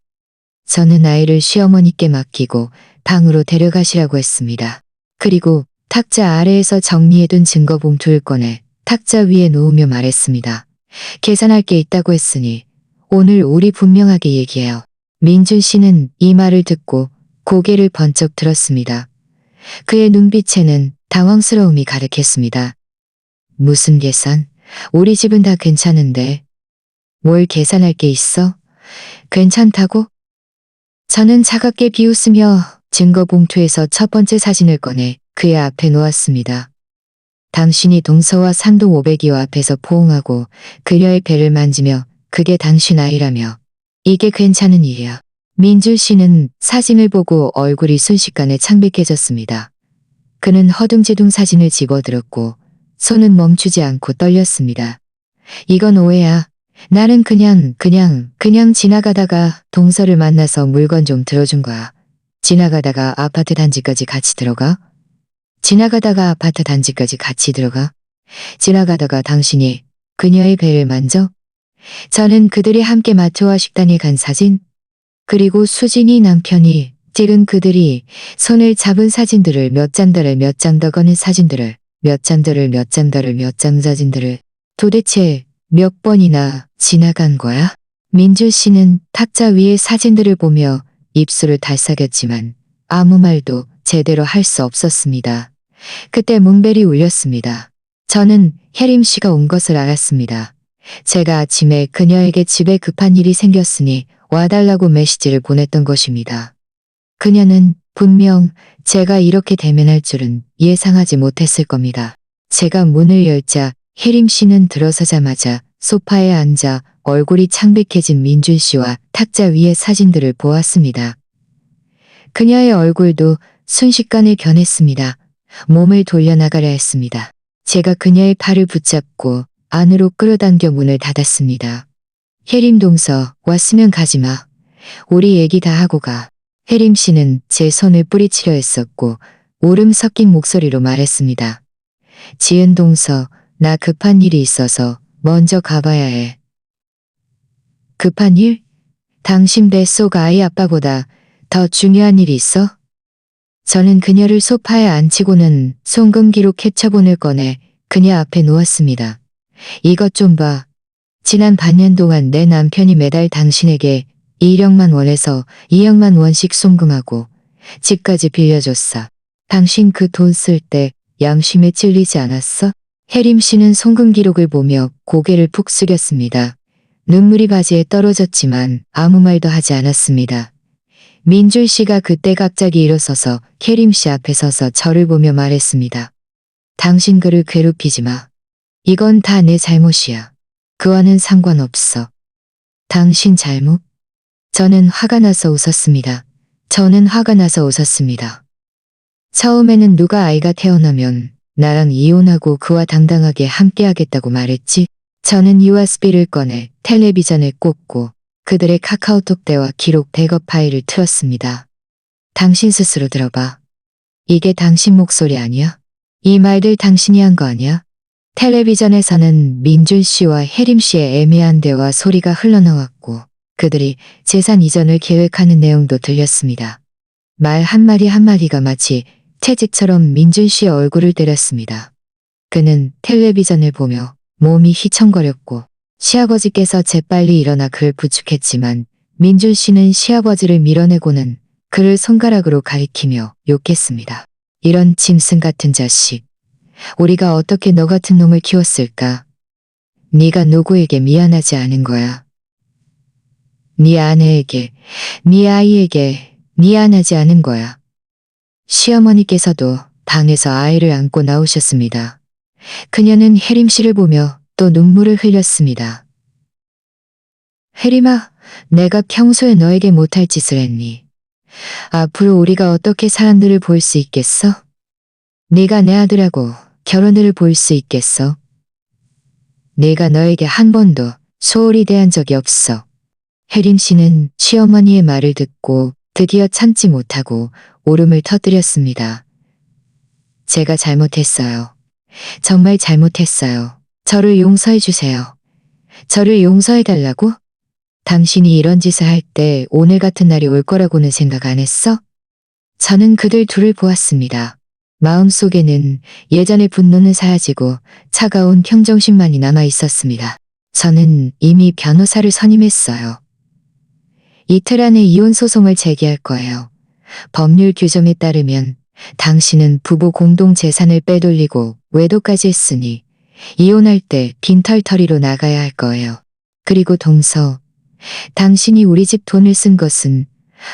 Speaker 1: 저는 아이를 시어머니께 맡기고 방으로 데려가시라고 했습니다. 그리고 탁자 아래에서 정리해둔 증거 봉투를 꺼내 탁자 위에 놓으며 말했습니다. 계산할 게 있다고 했으니 오늘 우리 분명하게 얘기해요. 민준 씨는 이 말을 듣고 고개를 번쩍 들었습니다. 그의 눈빛에는 당황스러움이 가득했습니다. 무슨 계산? 우리 집은 다 괜찮은데. 뭘 계산할 게 있어? 괜찮다고? 저는 차갑게 비웃으며 증거 봉투에서 첫 번째 사진을 꺼내 그의 앞에 놓았습니다. 당신이 동서와 상동 502호 앞에서 포옹하고 그녀의 배를 만지며 그게 당신 아이라며. 이게 괜찮은 일이야. 민준 씨는 사진을 보고 얼굴이 순식간에 창백해졌습니다. 그는 허둥지둥 사진을 집어들었고 손은 멈추지 않고 떨렸습니다. 이건 오해야. 나는 그냥 지나가다가 동서를 만나서 물건 좀 들어준 거야. 지나가다가 아파트 단지까지 같이 들어가? 지나가다가 아파트 단지까지 같이 들어가? 지나가다가 당신이 그녀의 배를 만져? 저는 그들이 함께 마트와 식당에 간 사진, 그리고 수진이 남편이 찍은 그들이 손을 잡은 사진들을 몇 장 더 거는 사진들을 몇 장 사진들을 도대체 몇 번이나 지나간 거야? 민주 씨는 탁자 위의 사진들을 보며 입술을 달싹였지만 아무 말도 제대로 할 수 없었습니다. 그때 문벨이 울렸습니다. 저는 혜림 씨가 온 것을 알았습니다. 제가 아침에 그녀에게 집에 급한 일이 생겼으니 와달라고 메시지를 보냈던 것입니다. 그녀는 분명 제가 이렇게 대면할 줄은 예상하지 못했을 겁니다. 제가 문을 열자 혜림 씨는 들어서자마자 소파에 앉아 얼굴이 창백해진 민준 씨와 탁자 위의 사진들을 보았습니다. 그녀의 얼굴도 순식간에 변했습니다. 몸을 돌려나가려 했습니다. 제가 그녀의 팔을 붙잡고 안으로 끌어당겨 문을 닫았습니다. 혜림 동서, 왔으면 가지마. 우리 얘기 다 하고 가. 혜림 씨는 제 손을 뿌리치려 했었고 울음 섞인 목소리로 말했습니다. 지은 동서, 나 급한 일이 있어서 먼저 가봐야 해. 급한 일? 당신 뱃속 아이 아빠보다 더 중요한 일이 있어? 저는 그녀를 소파에 앉히고는 송금 기록 캡처본을 꺼내 그녀 앞에 놓았습니다. 이것 좀 봐. 지난 반년 동안 내 남편이 매달 당신에게 1억만 원에서 2억만 원씩 송금하고 집까지 빌려줬어. 당신 그 돈 쓸 때 양심에 찔리지 않았어? 혜림 씨는 송금 기록을 보며 고개를 푹 숙였습니다. 눈물이 바지에 떨어졌지만 아무 말도 하지 않았습니다. 민준 씨가 그때 갑자기 일어서서 혜림 씨 앞에 서서 저를 보며 말했습니다. 당신 그를 괴롭히지 마. 이건 다 내 잘못이야. 그와는 상관없어. 당신 잘못? 저는 화가 나서 웃었습니다. 처음에는 누가 아이가 태어나면 나랑 이혼하고 그와 당당하게 함께하겠다고 말했지. 저는 USB를 꺼내 텔레비전에 꽂고 그들의 카카오톡 대화 기록 백업 파일을 틀었습니다. 당신 스스로 들어봐. 이게 당신 목소리 아니야? 이 말들 당신이 한 거 아니야? 텔레비전에서는 민준 씨와 혜림 씨의 애매한 대화 소리가 흘러나왔고 그들이 재산 이전을 계획하는 내용도 들렸습니다. 말 한마디 한마디가 마치 채찍처럼 민준 씨의 얼굴을 때렸습니다. 그는 텔레비전을 보며 몸이 휘청거렸고 시아버지께서 재빨리 일어나 그를 부축했지만 민준 씨는 시아버지를 밀어내고는 그를 손가락으로 가리키며 욕했습니다. 이런 짐승 같은 자식. 우리가 어떻게 너 같은 놈을 키웠을까? 네가 누구에게 미안하지 않은 거야. 네 아내에게, 네 아이에게 미안하지 않은 거야. 시어머니께서도 방에서 아이를 안고 나오셨습니다. 그녀는 혜림 씨를 보며 또 눈물을 흘렸습니다. 혜림아, 내가 평소에 너에게 못할 짓을 했니? 앞으로 우리가 어떻게 사람들을 볼 수 있겠어? 네가 내 아들하고 결혼을 볼 수 있겠어? 내가 너에게 한 번도 소홀히 대한 적이 없어. 혜림 씨는 시어머니의 말을 듣고 드디어 참지 못하고 울음을 터뜨렸습니다. 제가 잘못했어요. 정말 잘못했어요. 저를 용서해 주세요. 저를 용서해 달라고? 당신이 이런 짓을 할 때 오늘 같은 날이 올 거라고는 생각 안 했어? 저는 그들 둘을 보았습니다. 마음속에는 예전의 분노는 사라지고 차가운 평정심만이 남아 있었습니다. 저는 이미 변호사를 선임했어요. 이틀 안에 이혼 소송을 제기할 거예요. 법률 규정에 따르면 당신은 부부 공동 재산을 빼돌리고 외도까지 했으니 이혼할 때 빈털터리로 나가야 할 거예요. 그리고 동서, 당신이 우리 집 돈을 쓴 것은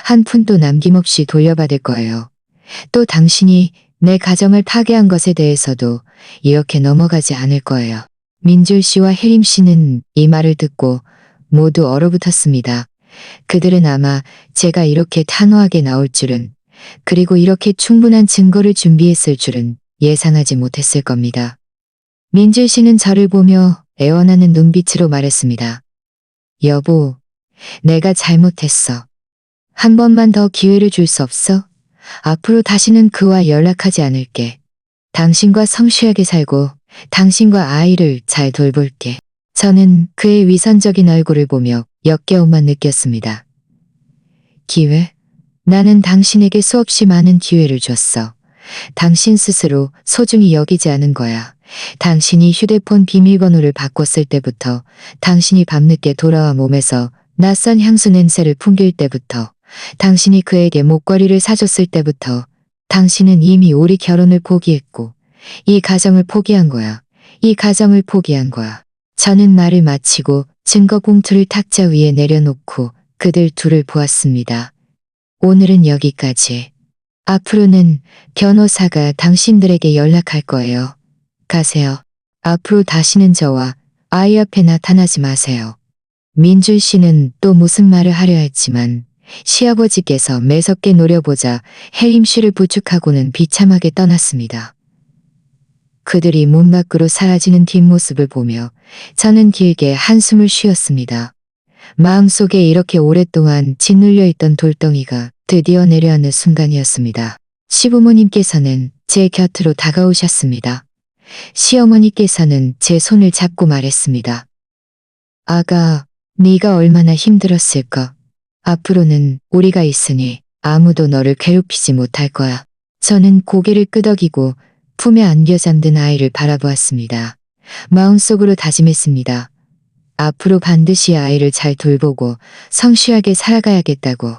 Speaker 1: 한 푼도 남김없이 돌려받을 거예요. 또 당신이 내 가정을 파괴한 것에 대해서도 이렇게 넘어가지 않을 거예요. 민줄 씨와 혜림 씨는 이 말을 듣고 모두 얼어붙었습니다. 그들은 아마 제가 이렇게 단호하게 나올 줄은 그리고 이렇게 충분한 증거를 준비했을 줄은 예상하지 못했을 겁니다. 민준 씨는 저를 보며 애원하는 눈빛으로 말했습니다. 여보, 내가 잘못했어. 한 번만 더 기회를 줄 수 없어? 앞으로 다시는 그와 연락하지 않을게. 당신과 성실하게 살고 당신과 아이를 잘 돌볼게. 저는 그의 위선적인 얼굴을 보며 역겨움만 느꼈습니다. 기회? 나는 당신에게 수없이 많은 기회를 줬어. 당신 스스로 소중히 여기지 않은 거야. 당신이 휴대폰 비밀번호를 바꿨을 때부터, 당신이 밤늦게 돌아와 몸에서 낯선 향수 냄새를 풍길 때부터, 당신이 그에게 목걸이를 사줬을 때부터 당신은 이미 우리 결혼을 포기했고 이 가정을 포기한 거야. 이 가정을 포기한 거야. 저는 말을 마치고 증거 봉투를 탁자 위에 내려놓고 그들 둘을 보았습니다. 오늘은 여기까지. 앞으로는 변호사가 당신들에게 연락할 거예요. 가세요. 앞으로 다시는 저와 아이 앞에 나타나지 마세요. 민준 씨는 또 무슨 말을 하려 했지만 시아버지께서 매섭게 노려보자 혜림 씨를 부축하고는 비참하게 떠났습니다. 그들이 문 밖으로 사라지는 뒷모습을 보며 저는 길게 한숨을 쉬었습니다. 마음속에 이렇게 오랫동안 짓눌려 있던 돌덩이가 드디어 내려앉는 순간이었습니다. 시부모님께서는 제 곁으로 다가오셨습니다. 시어머니께서는 제 손을 잡고 말했습니다. 아가, 네가 얼마나 힘들었을까. 앞으로는 우리가 있으니 아무도 너를 괴롭히지 못할 거야. 저는 고개를 끄덕이고 품에 안겨 잠든 아이를 바라보았습니다. 마음속으로 다짐했습니다. 앞으로 반드시 아이를 잘 돌보고 성실하게 살아가야겠다고.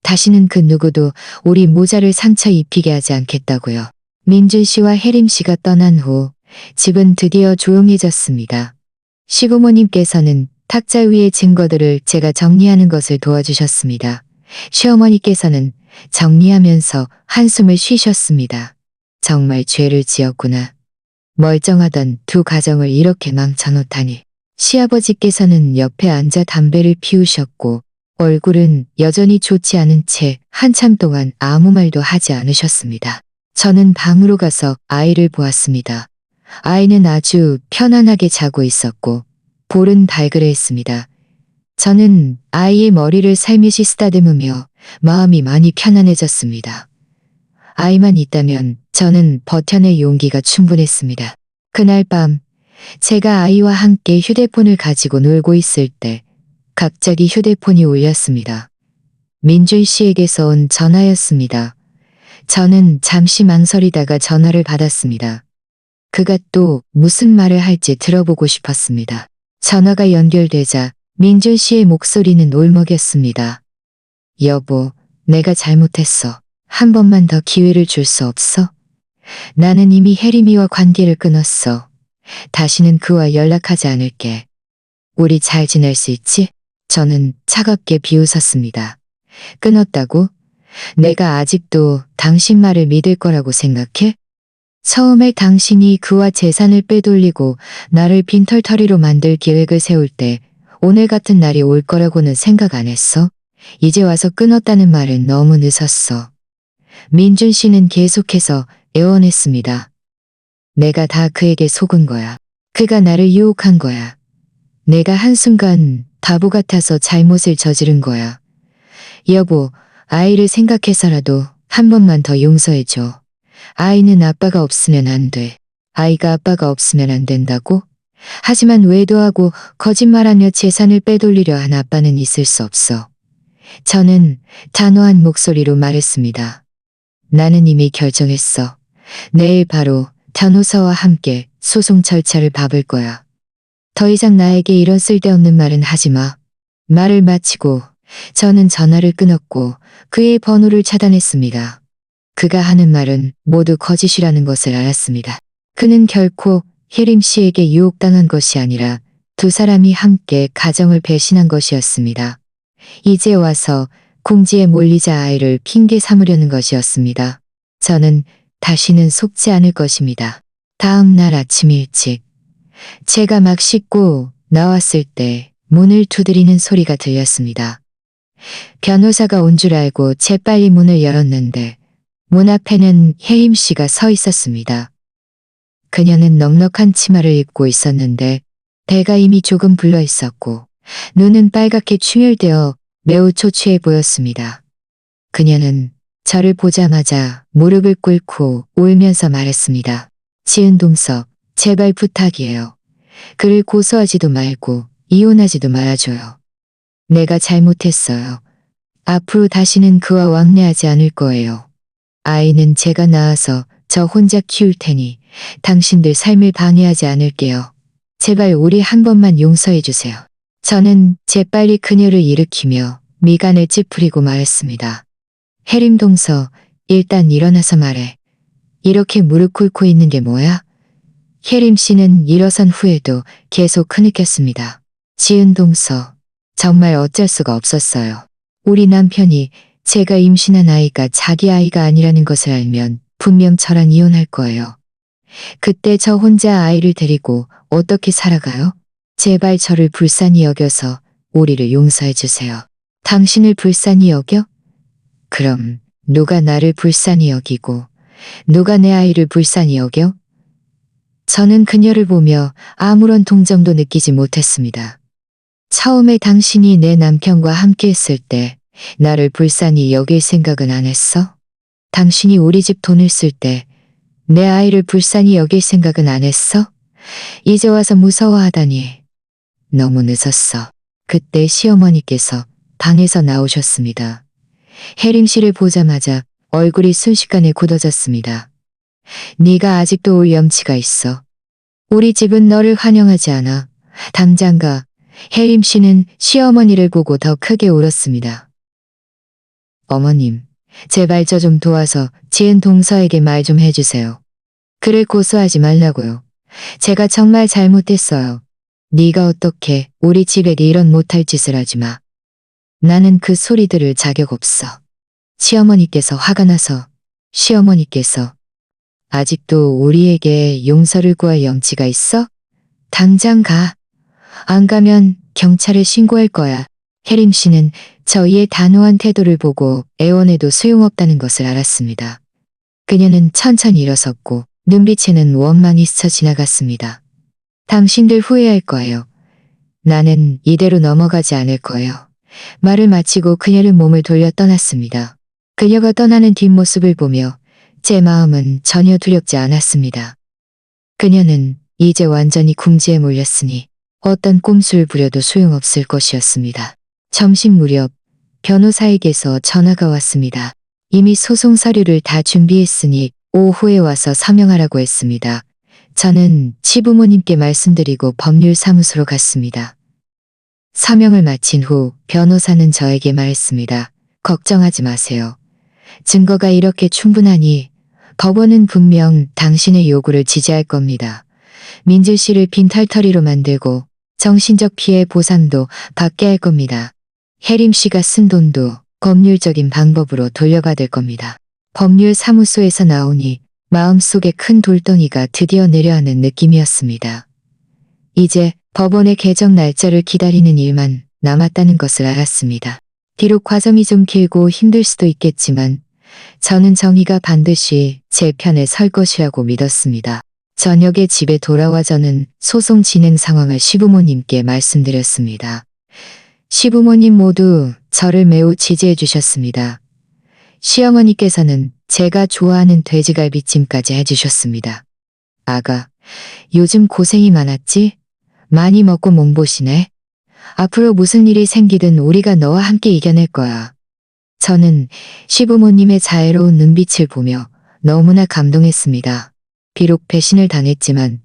Speaker 1: 다시는 그 누구도 우리 모자를 상처 입히게 하지 않겠다고요. 민준 씨와 혜림 씨가 떠난 후 집은 드디어 조용해졌습니다. 시부모님께서는 탁자 위의 증거들을 제가 정리하는 것을 도와주셨습니다. 시어머니께서는 정리하면서 한숨을 쉬셨습니다. 정말 죄를 지었구나. 멀쩡하던 두 가정을 이렇게 망쳐놓다니. 시아버지께서는 옆에 앉아 담배를 피우셨고 얼굴은 여전히 좋지 않은 채 한참 동안 아무 말도 하지 않으셨습니다. 저는 방으로 가서 아이를 보았습니다. 아이는 아주 편안하게 자고 있었고 볼은 발그레했습니다. 저는 아이의 머리를 살며시 쓰다듬으며 마음이 많이 편안해졌습니다. 아이만 있다면 저는 버텨낼 용기가 충분했습니다. 그날 밤 제가 아이와 함께 휴대폰을 가지고 놀고 있을 때 갑자기 휴대폰이 울렸습니다. 민준 씨에게서 온 전화였습니다. 저는 잠시 망설이다가 전화를 받았습니다. 그가 또 무슨 말을 할지 들어보고 싶었습니다. 전화가 연결되자 민준 씨의 목소리는 울먹였습니다. 여보, 내가 잘못했어. 한 번만 더 기회를 줄 수 없어? 나는 이미 혜림이와 관계를 끊었어. 다시는 그와 연락하지 않을게. 우리 잘 지낼 수 있지? 저는 차갑게 비웃었습니다. 끊었다고? 내가 아직도 당신 말을 믿을 거라고 생각해? 처음에 당신이 그와 재산을 빼돌리고 나를 빈털터리로 만들 계획을 세울 때 오늘 같은 날이 올 거라고는 생각 안 했어? 이제 와서 끊었다는 말은 너무 늦었어. 민준 씨는 계속해서 애원했습니다. 내가 다 그에게 속은 거야. 그가 나를 유혹한 거야. 내가 한순간 바보 같아서 잘못을 저지른 거야. 여보, 아이를 생각해서라도 한 번만 더 용서해줘. 아이는 아빠가 없으면 안 돼. 아이가 아빠가 없으면 안 된다고? 하지만 외도하고 거짓말하며 재산을 빼돌리려 한 아빠는 있을 수 없어. 저는 단호한 목소리로 말했습니다. 나는 이미 결정했어. 내일 바로 변호사와 함께 소송 절차를 밟을 거야. 더 이상 나에게 이런 쓸데없는 말은 하지 마. 말을 마치고 저는 전화를 끊었고 그의 번호를 차단했습니다. 그가 하는 말은 모두 거짓이라는 것을 알았습니다. 그는 결코 혜림 씨에게 유혹당한 것이 아니라 두 사람이 함께 가정을 배신한 것이었습니다. 이제 와서 궁지에 몰리자 아이를 핑계 삼으려는 것이었습니다. 저는 다시는 속지 않을 것입니다. 다음 날 아침 일찍 제가 막 씻고 나왔을 때 문을 두드리는 소리가 들렸습니다. 변호사가 온 줄 알고 재빨리 문을 열었는데 문 앞에는 혜림 씨가 서 있었습니다. 그녀는 넉넉한 치마를 입고 있었는데 배가 이미 조금 불러 있었고 눈은 빨갛게 충혈되어 매우 초췌해 보였습니다. 그녀는 저를 보자마자 무릎을 꿇고 울면서 말했습니다. 지은동서, 제발 부탁이에요. 그를 고소하지도 말고 이혼하지도 말아줘요. 내가 잘못했어요. 앞으로 다시는 그와 왕래하지 않을 거예요. 아이는 제가 낳아서 저 혼자 키울 테니 당신들 삶을 방해하지 않을게요. 제발 우리 한 번만 용서해 주세요. 저는 재빨리 그녀를 일으키며 미간을 찌푸리고 말했습니다. 혜림 동서, 일단 일어나서 말해. 이렇게 무릎 꿇고 있는 게 뭐야? 혜림 씨는 일어선 후에도 계속 흐느꼈습니다. 지은 동서, 정말 어쩔 수가 없었어요. 우리 남편이 제가 임신한 아이가 자기 아이가 아니라는 것을 알면 분명 저랑 이혼할 거예요. 그때 저 혼자 아이를 데리고 어떻게 살아가요? 제발 저를 불쌍히 여겨서 우리를 용서해 주세요. 당신을 불쌍히 여겨? 그럼 누가 나를 불쌍히 여기고 누가 내 아이를 불쌍히 여겨? 저는 그녀를 보며 아무런 동정도 느끼지 못했습니다. 처음에 당신이 내 남편과 함께 했을 때 나를 불쌍히 여길 생각은 안 했어? 당신이 우리 집 돈을 쓸 때 내 아이를 불쌍히 여길 생각은 안 했어? 이제 와서 무서워하다니. 너무 늦었어. 그때 시어머니께서 방에서 나오셨습니다. 혜림 씨를 보자마자 얼굴이 순식간에 굳어졌습니다. 네가 아직도 올 염치가 있어. 우리 집은 너를 환영하지 않아. 당장 가. 혜림 씨는 시어머니를 보고 더 크게 울었습니다. 어머님, 제발 저 좀 도와서 지은 동서에게 말 좀 해주세요. 그를 고소하지 말라고요. 제가 정말 잘못했어요. 네가 어떻게 우리 집에 이런 못할 짓을 하지 마. 나는 그 소리 들을 자격 없어. 시어머니께서 화가 나서 시어머니께서 아직도 우리에게 용서를 구할 염치가 있어? 당장 가. 안 가면 경찰에 신고할 거야. 혜림 씨는 저희의 단호한 태도를 보고 애원해도 소용없다는 것을 알았습니다. 그녀는 천천히 일어섰고 눈빛에는 원망이 스쳐 지나갔습니다. 당신들 후회할 거예요. 나는 이대로 넘어가지 않을 거예요. 말을 마치고 그녀는 몸을 돌려 떠났습니다. 그녀가 떠나는 뒷모습을 보며 제 마음은 전혀 두렵지 않았습니다. 그녀는 이제 완전히 궁지에 몰렸으니 어떤 꼼수를 부려도 소용없을 것이었습니다. 점심 무렵 변호사에게서 전화가 왔습니다. 이미 소송 서류를 다 준비했으니 오후에 와서 서명하라고 했습니다. 저는 시부모님께 말씀드리고 법률사무소로 갔습니다. 서명을 마친 후 변호사는 저에게 말했습니다. 걱정하지 마세요. 증거가 이렇게 충분하니 법원은 분명 당신의 요구를 지지할 겁니다. 민질 씨를 빈털터리로 만들고 정신적 피해 보상도 받게 할 겁니다. 혜림 씨가 쓴 돈도 법률적인 방법으로 돌려받을 겁니다. 법률사무소에서 나오니 마음속에 큰 돌덩이가 드디어 내려앉는 느낌이었습니다. 이제 법원의 개정 날짜를 기다리는 일만 남았다는 것을 알았습니다. 비록 과정이 좀 길고 힘들 수도 있겠지만 저는 정의가 반드시 제 편에 설 것이라고 믿었습니다. 저녁에 집에 돌아와 저는 소송 진행 상황을 시부모님께 말씀드렸습니다. 시부모님 모두 저를 매우 지지해 주셨습니다. 시어머니께서는 제가 좋아하는 돼지갈비찜까지 해주셨습니다. 아가, 요즘 고생이 많았지? 많이 먹고 몸보시네. 앞으로 무슨 일이 생기든 우리가 너와 함께 이겨낼 거야. 저는 시부모님의 자애로운 눈빛을 보며 너무나 감동했습니다. 비록 배신을 당했지만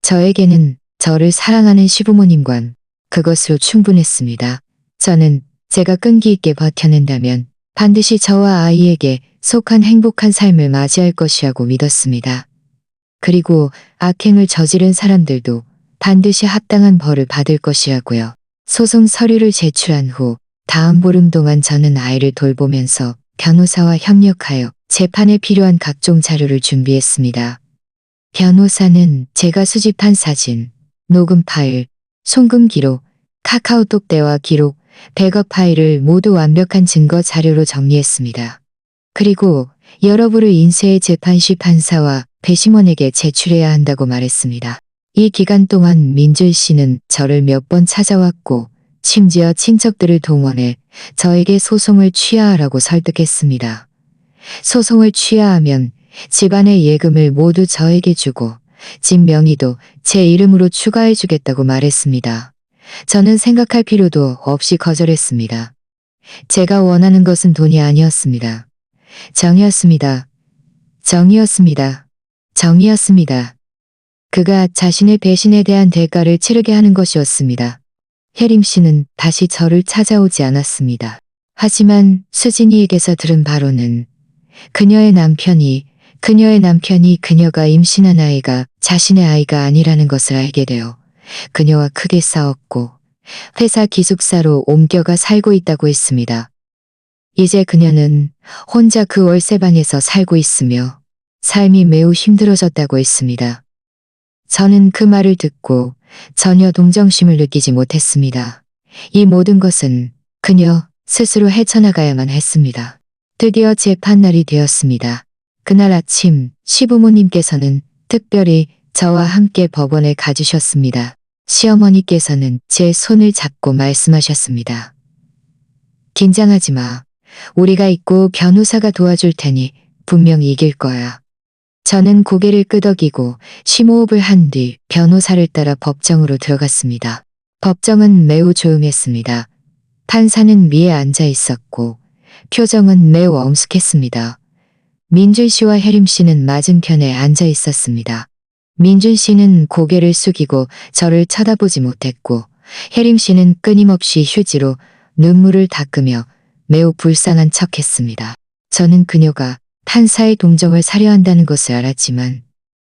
Speaker 1: 저에게는 저를 사랑하는 시부모님과 그것으로 충분했습니다. 저는 제가 끈기 있게 버텨낸다면 반드시 저와 아이에게 속한 행복한 삶을 맞이할 것이라고 믿었습니다. 그리고 악행을 저지른 사람들도 반드시 합당한 벌을 받을 것이라고요. 소송 서류를 제출한 후 다음 보름 동안 저는 아이를 돌보면서 변호사와 협력하여 재판에 필요한 각종 자료를 준비했습니다. 변호사는 제가 수집한 사진, 녹음 파일, 송금 기록, 카카오톡 대화 기록, 백업 파일을 모두 완벽한 증거 자료로 정리했습니다. 그리고 여러분을 인쇄의 재판시 판사와 배심원에게 제출해야 한다고 말했습니다. 이 기간 동안 민준 씨는 저를 몇 번 찾아왔고 심지어 친척들을 동원해 저에게 소송을 취하하라고 설득했습니다. 소송을 취하하면 집안의 예금을 모두 저에게 주고 집 명의도 제 이름으로 추가해 주겠다고 말했습니다. 저는 생각할 필요도 없이 거절했습니다. 제가 원하는 것은 돈이 아니었습니다. 정이었습니다. 정이었습니다. 정이었습니다. 그가 자신의 배신에 대한 대가를 치르게 하는 것이었습니다. 혜림 씨는 다시 저를 찾아오지 않았습니다. 하지만 수진이에게서 들은 바로는 그녀의 남편이 그녀가 임신한 아이가 자신의 아이가 아니라는 것을 알게 되어 그녀와 크게 싸웠고 회사 기숙사로 옮겨가 살고 있다고 했습니다. 이제 그녀는 혼자 그 월세방에서 살고 있으며 삶이 매우 힘들어졌다고 했습니다. 저는 그 말을 듣고 전혀 동정심을 느끼지 못했습니다. 이 모든 것은 그녀 스스로 헤쳐나가야만 했습니다. 드디어 재판날이 되었습니다. 그날 아침 시부모님께서는 특별히 저와 함께 법원에 가주셨습니다. 시어머니께서는 제 손을 잡고 말씀하셨습니다. 긴장하지 마. 우리가 있고 변호사가 도와줄 테니 분명 이길 거야. 저는 고개를 끄덕이고 심호흡을 한 뒤 변호사를 따라 법정으로 들어갔습니다. 법정은 매우 조용했습니다. 판사는 위에 앉아 있었고 표정은 매우 엄숙했습니다. 민준 씨와 혜림 씨는 맞은편에 앉아 있었습니다. 민준 씨는 고개를 숙이고 저를 쳐다보지 못했고 혜림 씨는 끊임없이 휴지로 눈물을 닦으며 매우 불쌍한 척했습니다. 저는 그녀가 판사의 동정을 사려 한다는 것을 알았지만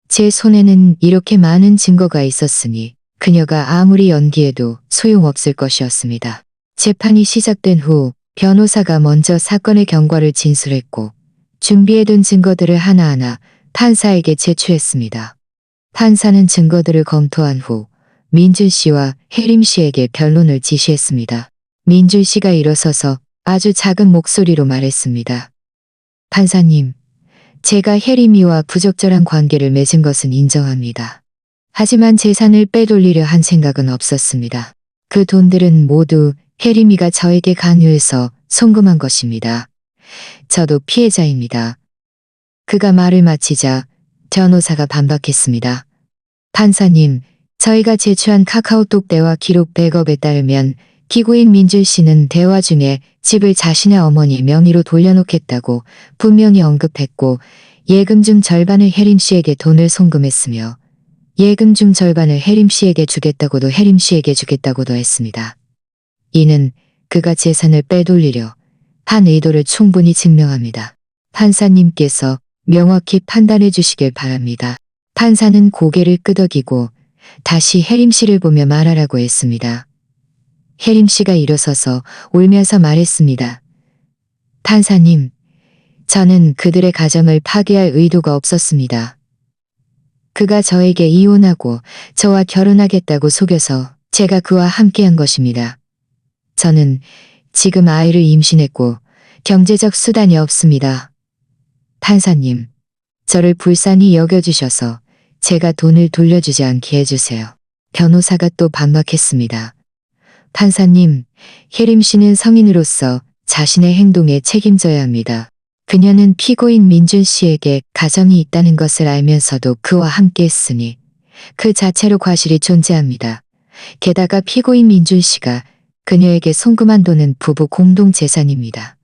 Speaker 1: 제 손에는 이렇게 많은 증거가 있었으니 그녀가 아무리 연기해도 소용없을 것이었습니다. 재판이 시작된 후 변호사가 먼저 사건의 경과를 진술했고 준비해둔 증거들을 하나하나 판사에게 제출했습니다. 판사는 증거들을 검토한 후 민준 씨와 혜림 씨에게 변론을 지시했습니다. 민준 씨가 일어서서 아주 작은 목소리로 말했습니다. 판사님, 제가 혜림이와 부적절한 관계를 맺은 것은 인정합니다. 하지만 재산을 빼돌리려 한 생각은 없었습니다. 그 돈들은 모두 혜림이가 저에게 강요해서 송금한 것입니다. 저도 피해자입니다. 그가 말을 마치자 변호사가 반박했습니다. 판사님, 저희가 제출한 카카오톡 대화 기록 백업에 따르면 피고인 민준 씨는 대화 중에 집을 자신의 어머니 명의로 돌려놓겠다고 분명히 언급했고 예금 중 절반을 혜림 씨에게 돈을 송금했으며 예금 중 절반을 혜림 씨에게 주겠다고도 했습니다. 이는 그가 재산을 빼돌리려 한 의도를 충분히 증명합니다. 판사님께서 명확히 판단해 주시길 바랍니다. 판사는 고개를 끄덕이고 다시 혜림 씨를 보며 말하라고 했습니다. 혜림 씨가 일어서서 울면서 말했습니다. 판사님, 저는 그들의 가정을 파괴할 의도가 없었습니다. 그가 저에게 이혼하고 저와 결혼하겠다고 속여서 제가 그와 함께한 것입니다. 저는 지금 아이를 임신했고 경제적 수단이 없습니다. 판사님, 저를 불쌍히 여겨주셔서 제가 돈을 돌려주지 않게 해주세요. 변호사가 또 반박했습니다. 판사님, 혜림 씨는 성인으로서 자신의 행동에 책임져야 합니다. 그녀는 피고인 민준 씨에게 가정이 있다는 것을 알면서도 그와 함께 했으니 그 자체로 과실이 존재합니다. 게다가 피고인 민준 씨가 그녀에게 송금한 돈은 부부 공동 재산입니다.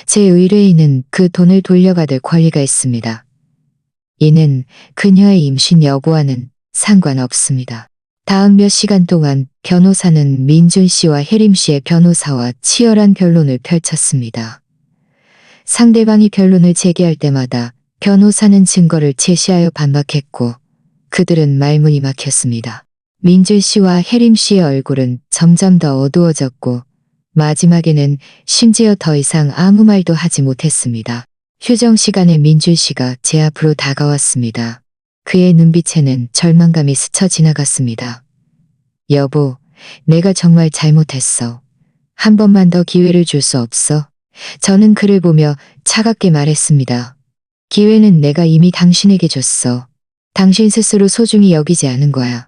Speaker 1: 제 의뢰인은 그 돈을 돌려받을 권리가 있습니다. 이는 그녀의 임신 여부와는 상관없습니다. 다음 몇 시간 동안 변호사는 민준 씨와 혜림 씨의 변호사와 치열한 변론을 펼쳤습니다. 상대방이 변론을 제기할 때마다 변호사는 증거를 제시하여 반박했고 그들은 말문이 막혔습니다. 민준 씨와 혜림 씨의 얼굴은 점점 더 어두워졌고 마지막에는 심지어 더 이상 아무 말도 하지 못했습니다. 휴정 시간에 민준 씨가 제 앞으로 다가왔습니다. 그의 눈빛에는 절망감이 스쳐 지나갔습니다. 여보, 내가 정말 잘못했어. 한 번만 더 기회를 줄 수 없어? 저는 그를 보며 차갑게 말했습니다. 기회는 내가 이미 당신에게 줬어. 당신 스스로 소중히 여기지 않은 거야.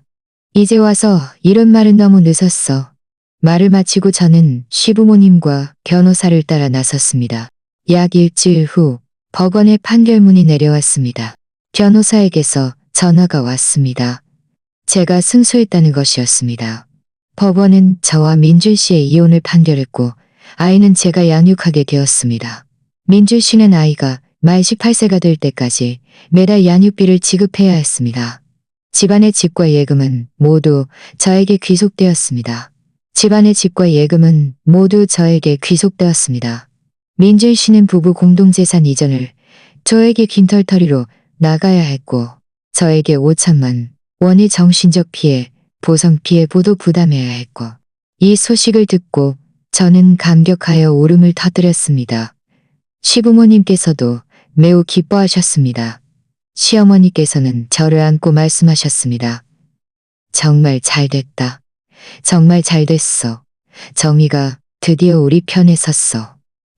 Speaker 1: 이제 와서 이런 말은 너무 늦었어. 말을 마치고 저는 시부모님과 변호사를 따라 나섰습니다. 약 일주일 후 법원의 판결문이 내려왔습니다. 변호사에게서 전화가 왔습니다. 제가 승소했다는 것이었습니다. 법원은 저와 민준 씨의 이혼을 판결했고 아이는 제가 양육하게 되었습니다. 민준 씨는 아이가 만 18세가 될 때까지 매달 양육비를 지급해야 했습니다. 집안의 집과 예금은 모두 저에게 귀속되었습니다. 집안의 집과 예금은 모두 저에게 귀속되었습니다. 민준 씨는 부부 공동재산 이전을 저에게 긴털터리로 나가야 했고 저에게 5천만 원의 정신적 피해, 보상 피해 보도 부담해야 했고 이 소식을 듣고 저는 감격하여 울음을 터뜨렸습니다. 시부모님께서도 매우 기뻐하셨습니다. 시어머니께서는 저를 안고 말씀하셨습니다. 정말 잘 됐다. 정말 잘 됐어. 정의가 드디어 우리 편에 섰어.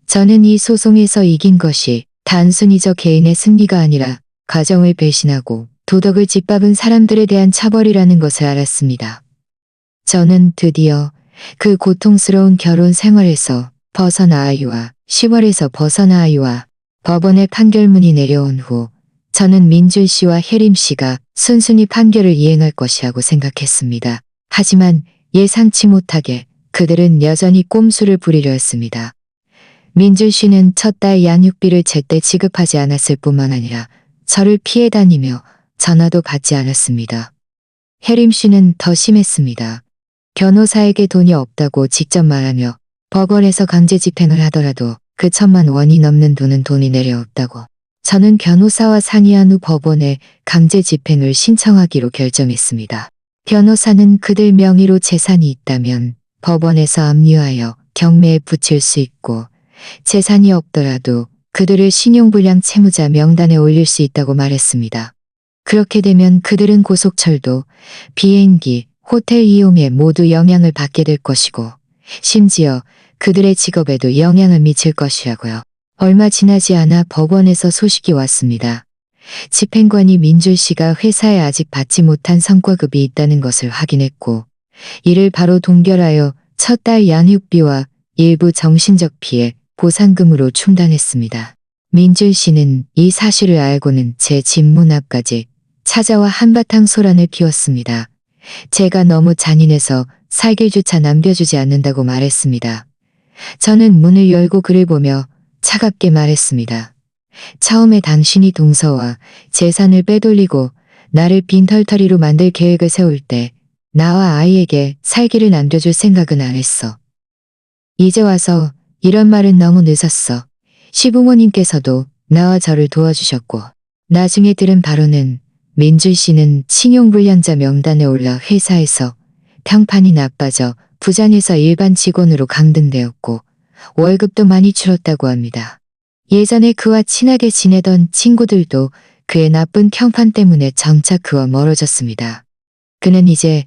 Speaker 1: 저는 이 소송에서 이긴 것이 단순히 저 개인의 승리가 아니라 가정을 배신하고 도덕을 짓밟은 사람들에 대한 처벌이라는 것을 알았습니다. 저는 드디어 그 고통스러운 결혼 생활에서 벗어나아이와 10월에서 벗어나아이와 법원의 판결문이 내려온 후 저는 민준 씨와 혜림 씨가 순순히 판결을 이행할 것이라고 생각했습니다. 하지만 예상치 못하게 그들은 여전히 꼼수를 부리려 했습니다. 민준 씨는 첫 달 양육비를 제때 지급하지 않았을 뿐만 아니라 저를 피해 다니며 전화도 받지 않았습니다. 혜림 씨는 더 심했습니다. 변호사에게 돈이 없다고 직접 말하며 법원에서 강제 집행을 하더라도 그 1,000만 원이 넘는 돈이 내려왔다고. 저는 변호사와 상의한 후 법원에 강제 집행을 신청하기로 결정했습니다. 변호사는 그들 명의로 재산이 있다면 법원에서 압류하여 경매에 붙일 수 있고 재산이 없더라도 그들을 신용불량 채무자 명단에 올릴 수 있다고 말했습니다. 그렇게 되면 그들은 고속철도, 비행기, 호텔 이용에 모두 영향을 받게 될 것이고 심지어 그들의 직업에도 영향을 미칠 것이라고요. 얼마 지나지 않아 법원에서 소식이 왔습니다. 집행관이 민준 씨가 회사에 아직 받지 못한 성과급이 있다는 것을 확인했고 이를 바로 동결하여 첫 달 양육비와 일부 정신적 피해 보상금으로 충당했습니다. 민준 씨는 이 사실을 알고는 제 집 문 앞까지 찾아와 한바탕 소란을 피웠습니다. 제가 너무 잔인해서 살길조차 남겨주지 않는다고 말했습니다. 저는 문을 열고 그를 보며 차갑게 말했습니다. 처음에 당신이 동서와 재산을 빼돌리고 나를 빈털터리로 만들 계획을 세울 때 나와 아이에게 살기를 남겨줄 생각은 안 했어. 이제 와서 이런 말은 너무 늦었어. 시부모님께서도 나와 저를 도와주셨고 나중에 들은 바로는 민준 씨는 신용불량자 명단에 올라 회사에서 평판이 나빠져 부장에서 일반 직원으로 강등되었고 월급도 많이 줄었다고 합니다. 예전에 그와 친하게 지내던 친구들도 그의 나쁜 평판 때문에 점차 그와 멀어졌습니다. 그는 이제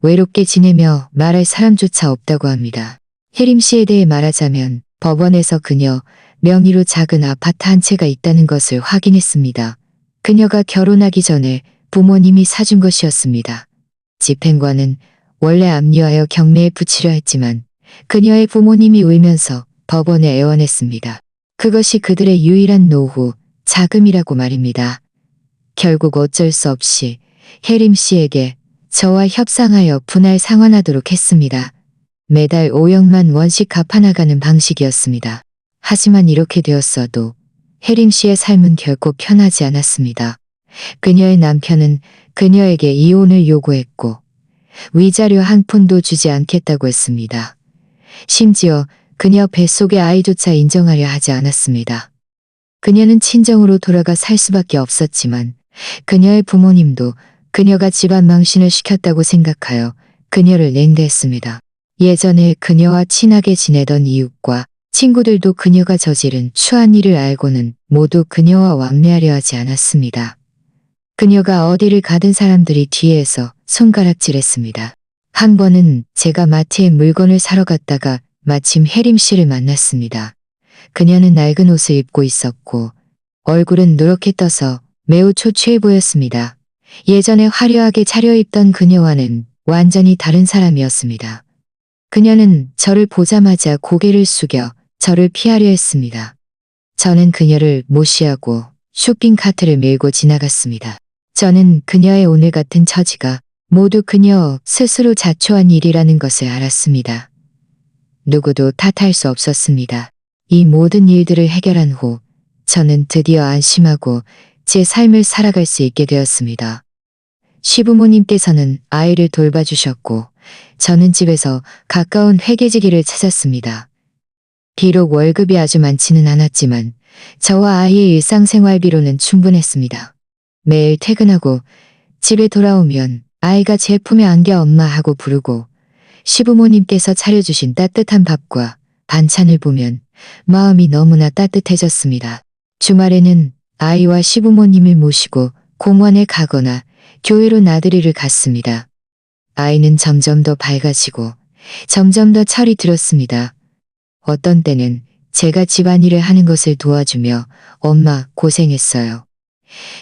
Speaker 1: 외롭게 지내며 말할 사람조차 없다고 합니다. 혜림 씨에 대해 말하자면 법원에서 그녀 명의로 작은 아파트 한 채가 있다는 것을 확인했습니다. 그녀가 결혼하기 전에 부모님이 사준 것이었습니다. 집행관은 원래 압류하여 경매에 붙이려 했지만 그녀의 부모님이 울면서 법원에 애원했습니다. 그것이 그들의 유일한 노후, 자금이라고 말입니다. 결국 어쩔 수 없이 혜림 씨에게 저와 협상하여 분할 상환하도록 했습니다. 매달 5억만 원씩 갚아나가는 방식이었습니다. 하지만 이렇게 되었어도 혜림 씨의 삶은 결코 편하지 않았습니다. 그녀의 남편은 그녀에게 이혼을 요구했고 위자료 한 푼도 주지 않겠다고 했습니다. 심지어 그녀 뱃속의 아이조차 인정하려 하지 않았습니다. 그녀는 친정으로 돌아가 살 수밖에 없었지만 그녀의 부모님도 그녀가 집안 망신을 시켰다고 생각하여 그녀를 냉대했습니다. 예전에 그녀와 친하게 지내던 이웃과 친구들도 그녀가 저지른 추한 일을 알고는 모두 그녀와 왕래하려 하지 않았습니다. 그녀가 어디를 가든 사람들이 뒤에서 손가락질했습니다. 한 번은 제가 마트에 물건을 사러 갔다가 마침 혜림 씨를 만났습니다. 그녀는 낡은 옷을 입고 있었고 얼굴은 누렇게 떠서 매우 초췌해 보였습니다. 예전에 화려하게 차려입던 그녀와는 완전히 다른 사람이었습니다. 그녀는 저를 보자마자 고개를 숙여 저를 피하려 했습니다. 저는 그녀를 무시하고 쇼핑카트를 밀고 지나갔습니다. 저는 그녀의 오늘 같은 처지가 모두 그녀 스스로 자초한 일이라는 것을 알았습니다. 누구도 탓할 수 없었습니다. 이 모든 일들을 해결한 후 저는 드디어 안심하고 제 삶을 살아갈 수 있게 되었습니다. 시부모님께서는 아이를 돌봐주셨고 저는 집에서 가까운 회계지기를 찾았습니다. 비록 월급이 아주 많지는 않았지만 저와 아이의 일상생활비로는 충분했습니다. 매일 퇴근하고 집에 돌아오면 아이가 제 품에 안겨 엄마 하고 부르고 시부모님께서 차려주신 따뜻한 밥과 반찬을 보면 마음이 너무나 따뜻해졌습니다. 주말에는 아이와 시부모님을 모시고 공원에 가거나 교회로 나들이를 갔습니다. 아이는 점점 더 밝아지고 점점 더 철이 들었습니다. 어떤 때는 제가 집안일을 하는 것을 도와주며 엄마 고생했어요.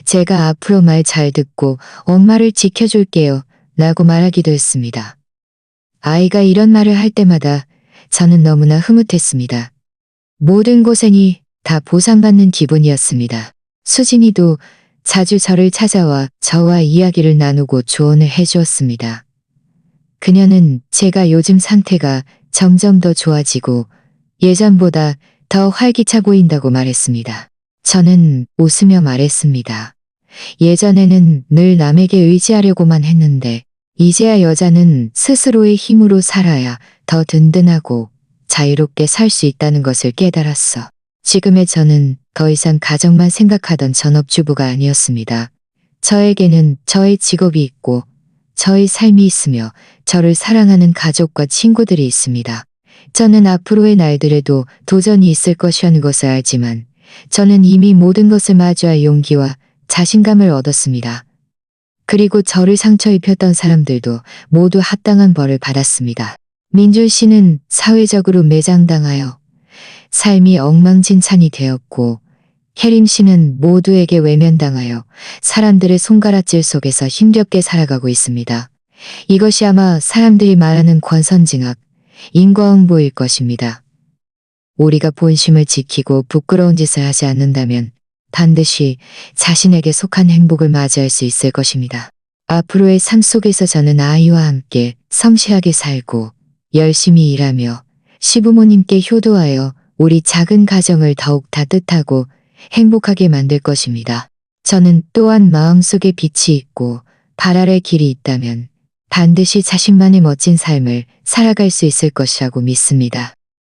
Speaker 1: 제가 앞으로 말 잘 듣고 엄마를 지켜줄게요 라고 말하기도 했습니다. 아이가 이런 말을 할 때마다 저는 너무나 흐뭇했습니다. 모든 고생이 다 보상받는 기분이었습니다. 수진이도 자주 저를 찾아와 저와 이야기를 나누고 조언을 해주었습니다. 그녀는 제가 요즘 상태가 점점 더 좋아지고 예전보다 더 활기차 보인다고 말했습니다. 저는 웃으며 말했습니다. 예전에는 늘 남에게 의지하려고만 했는데 이제야 여자는 스스로의 힘으로 살아야 더 든든하고 자유롭게 살 수 있다는 것을 깨달았어. 지금의 저는 더 이상 가정만 생각하던 전업주부가 아니었습니다. 저에게는 저의 직업이 있고 저의 삶이 있으며 저를 사랑하는 가족과 친구들이 있습니다. 저는 앞으로의 날들에도 도전이 있을 것이라는 것을 알지만 저는 이미 모든 것을 마주할 용기와 자신감을 얻었습니다. 그리고 저를 상처 입혔던 사람들도 모두 합당한 벌을 받았습니다. 민준 씨는 사회적으로 매장당하여 삶이 엉망진창이 되었고 혜림 씨는 모두에게 외면당하여 사람들의 손가락질 속에서 힘겹게 살아가고 있습니다. 이것이 아마 사람들이 말하는 권선징악, 인과응보일 것입니다. 우리가 본심을 지키고 부끄러운 짓을 하지 않는다면 반드시 자신에게 속한 행복을 맞이할 수 있을 것입니다. 앞으로의 삶 속에서 저는 아이와 함께 성실하게 살고 열심히 일하며 시부모님께 효도하여 우리 작은 가정을 더욱 따뜻하고 행복하게 만들 것입니다. 저는 또한 마음속에 빛이 있고 발 아래 길이 있다면 반드시 자신만의 멋진 삶을 살아갈 수 있을 것이라고 믿습니다.